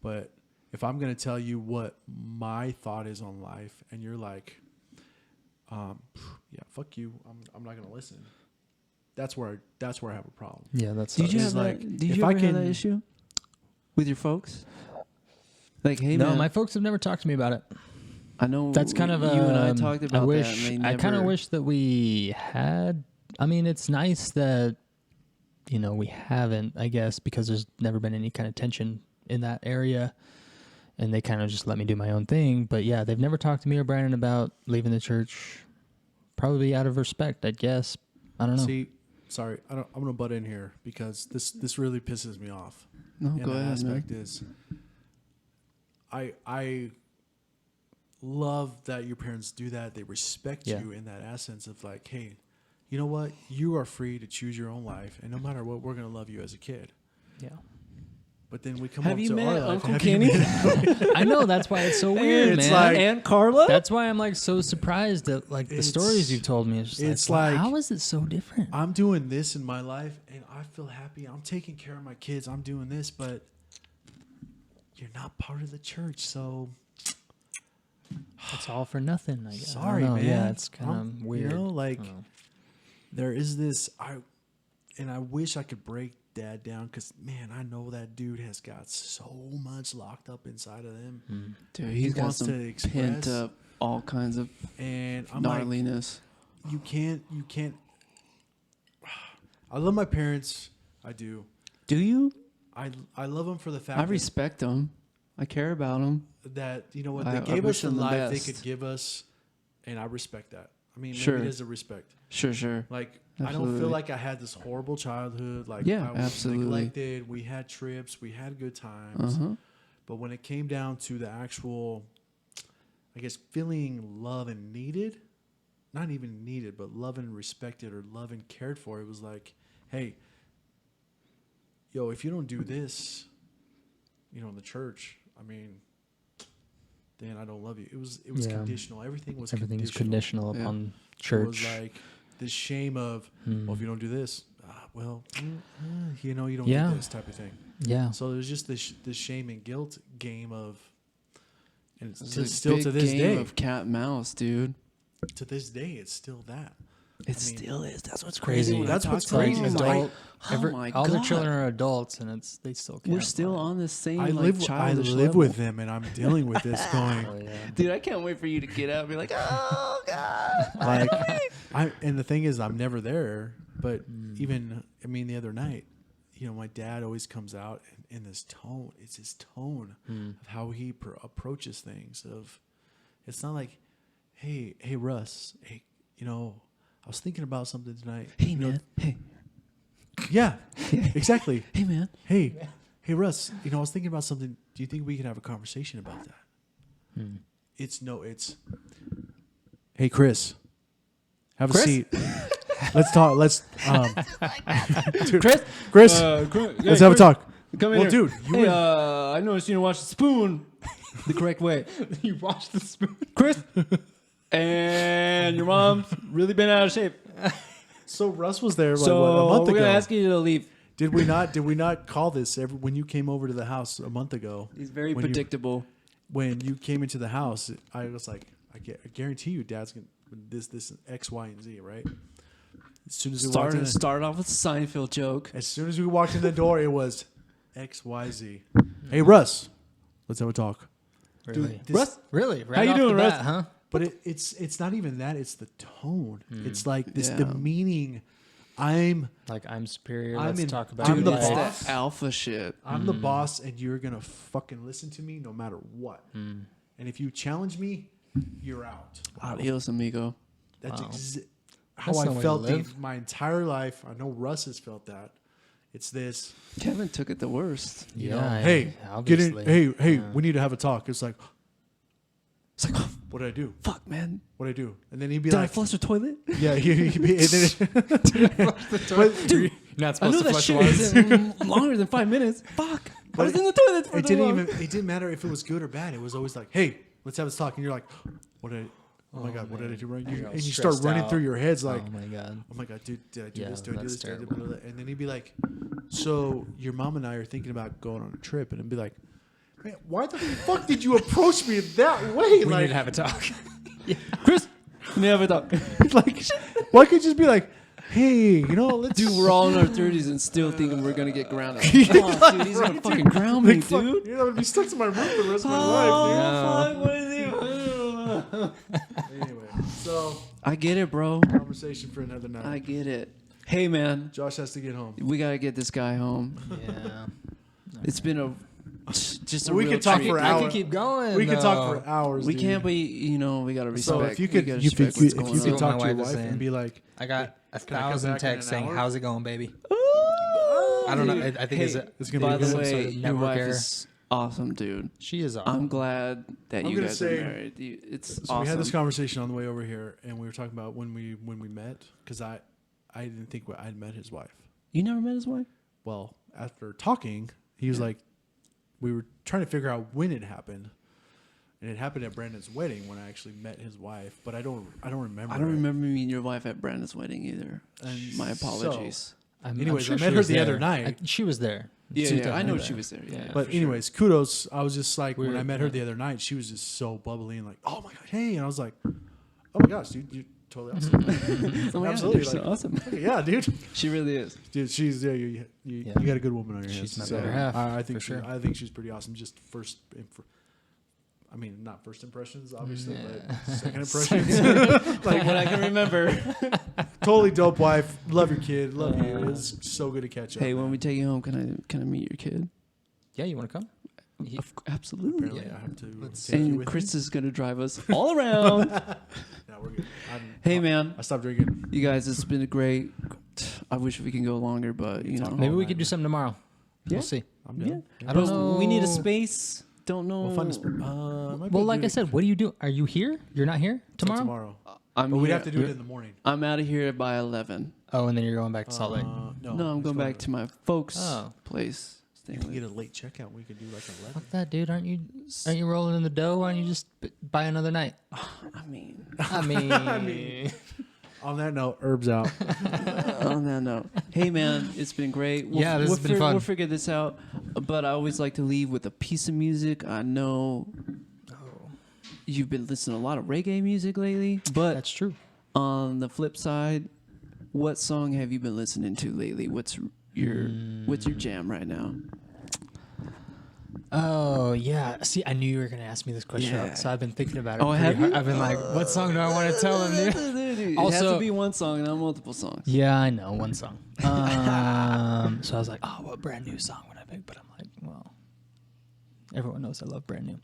But if I'm going to tell you what my thought is on life and you're like, yeah, fuck you, I'm not going to listen. That's where I have a problem. Yeah, that's Did you It's have like, that? Did if you I ever have that can- issue with your folks? Like, hey no, man, my folks have never talked to me about it. I know That's kind of you and I um, talked about I wish, that. And they I kind of never- wish that we had. I mean, it's nice that we haven't. I guess because there's never been any kind of tension in that area, and they kind of just let me do my own thing. But yeah, they've never talked to me or Brandon about leaving the church. Probably out of respect, I guess. I don't know. See, sorry, I'm going to butt in here because this really pisses me off. No, And go that ahead, man. aspect is I love that your parents do that. They respect Yeah. you in that essence of like, hey, you know what? You are free to choose your own life, and no matter what, we're going to love you as a kid. Yeah, But then we come Have up you to met our life. Uncle Have you Kenny? met- I know. That's why it's so weird, It's man. like- and Carla? That's why I'm like so surprised at like the It's- stories you've told me. It's just it's like, like- how is it so different? I'm doing this in my life, and I feel happy. I'm taking care of my kids. I'm doing this, but you're not part of the church, so It's all for nothing. I guess. sorry, I don't know. man. Yeah, it's kind I'm- of weird. You know, like I don't know. there is this. I wish I could break Dad down because man, I know that dude has got so much locked up inside of him, Dude, he he's got wants some to express- pent up all kinds of and I'm like, gnarliness. you can't. I love my parents. I do. Do you? I love them for the fact I respect them. I care about them. that you know what I they gave wish us the them the life they best. could give us, and I respect that. I mean, Sure. maybe it is a respect. Sure. Like I don't Absolutely. feel like I had this horrible childhood. Like Yeah, I was absolutely. neglected. We had trips. We had good times. Uh-huh. But when it came down to the actual, I guess, feeling love and needed, not even needed, but love and respected or love and cared for, it was like, hey, yo, if you don't do this, in the church, I mean, then I don't love you. It was Yeah. conditional. Everything was Everything's conditional. conditional Yeah. upon It church. was like this shame of, well, if you don't do this, you don't Yeah. get this type of thing. yeah. So there's just this shame and guilt game of, and it's It's a still big to this game day. of cat and mouse, dude. To this day, it's still that. It I mean, still is. That's what's crazy. crazy. when I That's talk what's to them. crazy I'm is like, adult- oh my all their God. children are adults, and they still care. We're still about on the same I like live childish live level. with them, and I'm dealing with this going. it. Oh, yeah. Dude, I can't wait for you to get out and be like, oh God. Like, and the thing is, I'm never there. But even, the other night, my dad always comes out in this tone. It's his tone of how he approaches things. It's not like, hey, Russ, hey, I was thinking about something tonight. Hey, man. Hey. Yeah, exactly. Hey, man. Hey, Russ, I was thinking about something. Do you think we could have a conversation about that? It's, hey, Chris, have a Chris? seat. let's talk. Let's dude, Chris, Chris, hey, let's have a talk. Come in Well, here. dude, you Hey, were- I noticed you didn't wash the spoon the correct way. You wash the spoon. Chris, and your mom's really been out of shape. So Russ was there like, So what, a month we're ago. gonna ask you to leave. Did we not call this when you came over to the house a month ago? He's very When you- predictable. When you came into the house, I was like, I guarantee you, Dad's gonna this X, Y, and Z, right? As soon as we walked in, Start off with a Seinfeld joke. as soon as we walked in the door, it was X, Y, Z. Hey Russ, let's have a talk. Really? Dude, Russ, Really? Right how you off doing, the Russ? bat, huh? But it's not even that. It's the tone. It's like this Yeah. demeaning. I'm Like I'm superior. I'm Let's in- talk about I'm it. the It's boss. that alpha shit. the boss, and you're gonna fucking listen to me no matter what. Mm. And if you challenge me, you're out. Adios, amigo. That's Wow. how That's I no way to felt live. my entire life. I know Russ has felt that. It's this. Kevin took it the worst. You Yeah, know, yeah, hey, get obviously. in. Hey, Yeah. we need to have a talk. It's like, It's like, oh, what did I do? fuck, man. What did I do? And then he'd be Did I like, flush the toilet? yeah, he'd be, and then, but, Dude, Not I supposed know to that flush shit once. isn't longer than 5 minutes. Fuck. I But was in the toilet for it too didn't long. even. It didn't matter if it was good or bad. It was always like, hey, let's have this talk. And you're like, what did I? Oh my god, what did I do wrong? I got And you start stressed running out. through your heads like, Oh my god. oh my god, dude, did I do Yeah, this? Did I do that's this? Did I do terrible. blah, blah, blah. And then he'd be like, so your mom and I are thinking about going on a trip, and I'd be like, man, why the fuck did you approach me that way? We Like, need to have a talk. Chris, never talk. like, why could you just be like, hey, you know, let's Dude, we're all in our 30s and still thinking we're gonna get grounded. Oh, dude, he's gonna fucking ground me, like, fuck, dude. you're gonna be stuck to my room for the rest of my life, Oh, fuck, what is he? dude. Anyway, so I get it, bro. conversation for another night. I get it. Hey, man, Josh has to get home. we gotta get this guy home. Yeah. It's been a just a We real could talk treat. for I hours. could keep going. We could talk though. for hours. We dude. can't be, you know, we gotta respect. So if you we could, gotta if respect you what's could going on. talk to My your wife is wife and saying. be like, I got a Can I come 1,000 back in an texts saying, hour? "How's it going, baby?" Ooh, I don't know. dude. I think Hey, It's gonna by be the good. way, Some your network wife error. is awesome, dude. She is I'm awesome. glad that I'm you gonna guys say- are married. It's so awesome. we had this conversation on the way over here, and we were talking about when we met, because I didn't think I'd met his wife. You never met his wife? Well, after talking, he was like, we were trying to figure out when it happened, and it happened at Brandon's wedding when I actually met his wife. But I don't remember. I don't it. remember meeting your wife at Brandon's wedding either. And My apologies. Anyways, sure I she met her was the other there. night. She was there. Yeah, She yeah, I know definitely she was there. Yeah, But for sure. anyways, kudos. I was just like, when We're- I met her the other night, she was just so bubbly and like, oh my god, hey, and I was like, oh my gosh, dude, you're totally awesome. Oh my God, Absolutely, you're so like- awesome. Yeah, dude. She really is. Dude, she's you Yeah. got a good woman on your hands. She's my So better half, I think for sure. I think she's pretty awesome. Just I mean, not first impressions, obviously, but second impressions. Like what I can remember. Totally dope wife. Love your kid. Love you. It's so good to catch up. Hey, when man. we take you home, can I meet your kid? Yeah, you want to come? He- Absolutely. apparently Yeah. I have to Let's- take you And with Chris me. is gonna drive us all around. Yeah, we're good. Hey, man, I stopped drinking. you guys, it's been a great. I wish we can go longer, but you know, Maybe we night, could do man. something tomorrow. Yeah. We'll see. I'm yeah. down. I don't But know. We need a space. Don't know. We'll find a might be Well, able like to I do said, what do you do? Are you here? You're not here till tomorrow? I'm But we'd here- have to do it in the morning. I'm out of here by 11. Oh, and then you're going back to Salt Lake. No, No, I'm it's going back to my folks' Oh. place. You Staying can with. get a late checkout. We could do like 11. Fuck that, dude. Aren't you rolling in the dough? Why don't you just buy another night? I mean, I mean, On that note, Herb's out. on that note, hey man, it's been great. Yeah, this has been fun. We'll figure this out. But I always like to leave with a piece of music. I know you've been listening to a lot of reggae music lately, but that's true. on the flip side, what song have you been listening to lately? What's your jam right now? Oh yeah. See, I knew you were gonna ask me this question, Yeah. so I've been thinking about it. Oh, pretty have hard. you? I've been like, what song do I want to tell them, dude? It has Also- to be one song, not multiple songs. Yeah, I know one song. So I was like, oh, what brand new song would I pick? But I'm like, well, everyone knows I love brand new.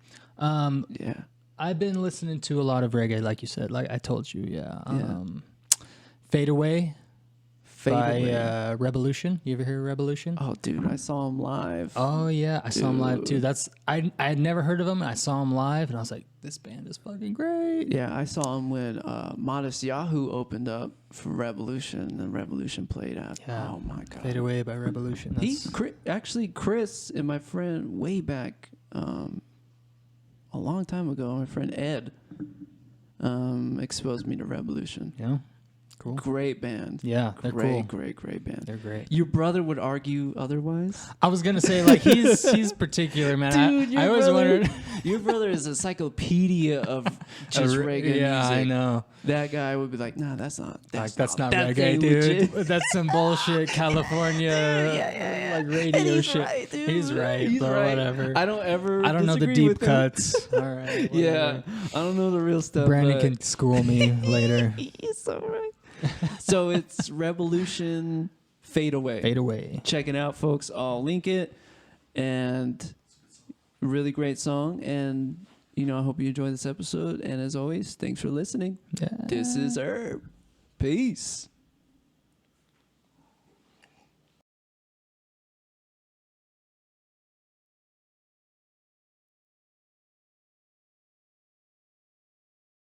Yeah. I've been listening to a lot of reggae, like you said, like I told you. Yeah. Yeah. Fade Away. Fade by Away. Revolution. You ever hear Revolution? Oh, dude, I saw him live. Oh yeah, I saw him live too. Dude. I had never heard of him, and I saw him live, and I was like, this band is fucking great. Yeah, I saw him when Modest Yahoo opened up for Revolution, and Revolution played at. Yeah. Oh my god. Fade Away by Revolution. Actually, Chris and my friend way back a long time ago, my friend Ed exposed me to Revolution. Yeah, cool. Great band. Yeah, they're cool. Great band. They're great. Your brother would argue otherwise. I was gonna say like he's particular, man. Dude, I always wondered. Your brother is a encyclopedia of just reggae Yeah, music. I know. That guy would be like, "Nah, that's not That's not not that reggae, thing dude. legit." That's some bullshit California like radio And he's shit. right, dude. He's right, He's bro. right. Whatever. I don't know the disagree deep with him. cuts. All right. Yeah, whatever. I don't know the real stuff. Brandon but can school me later. He's so right. So it's Revolution, Fade Away. Fade Away. Check it out, folks. I'll link it. And really great song. And, I hope you enjoy this episode. And as always, thanks for listening. Yeah. This is Herb. Peace.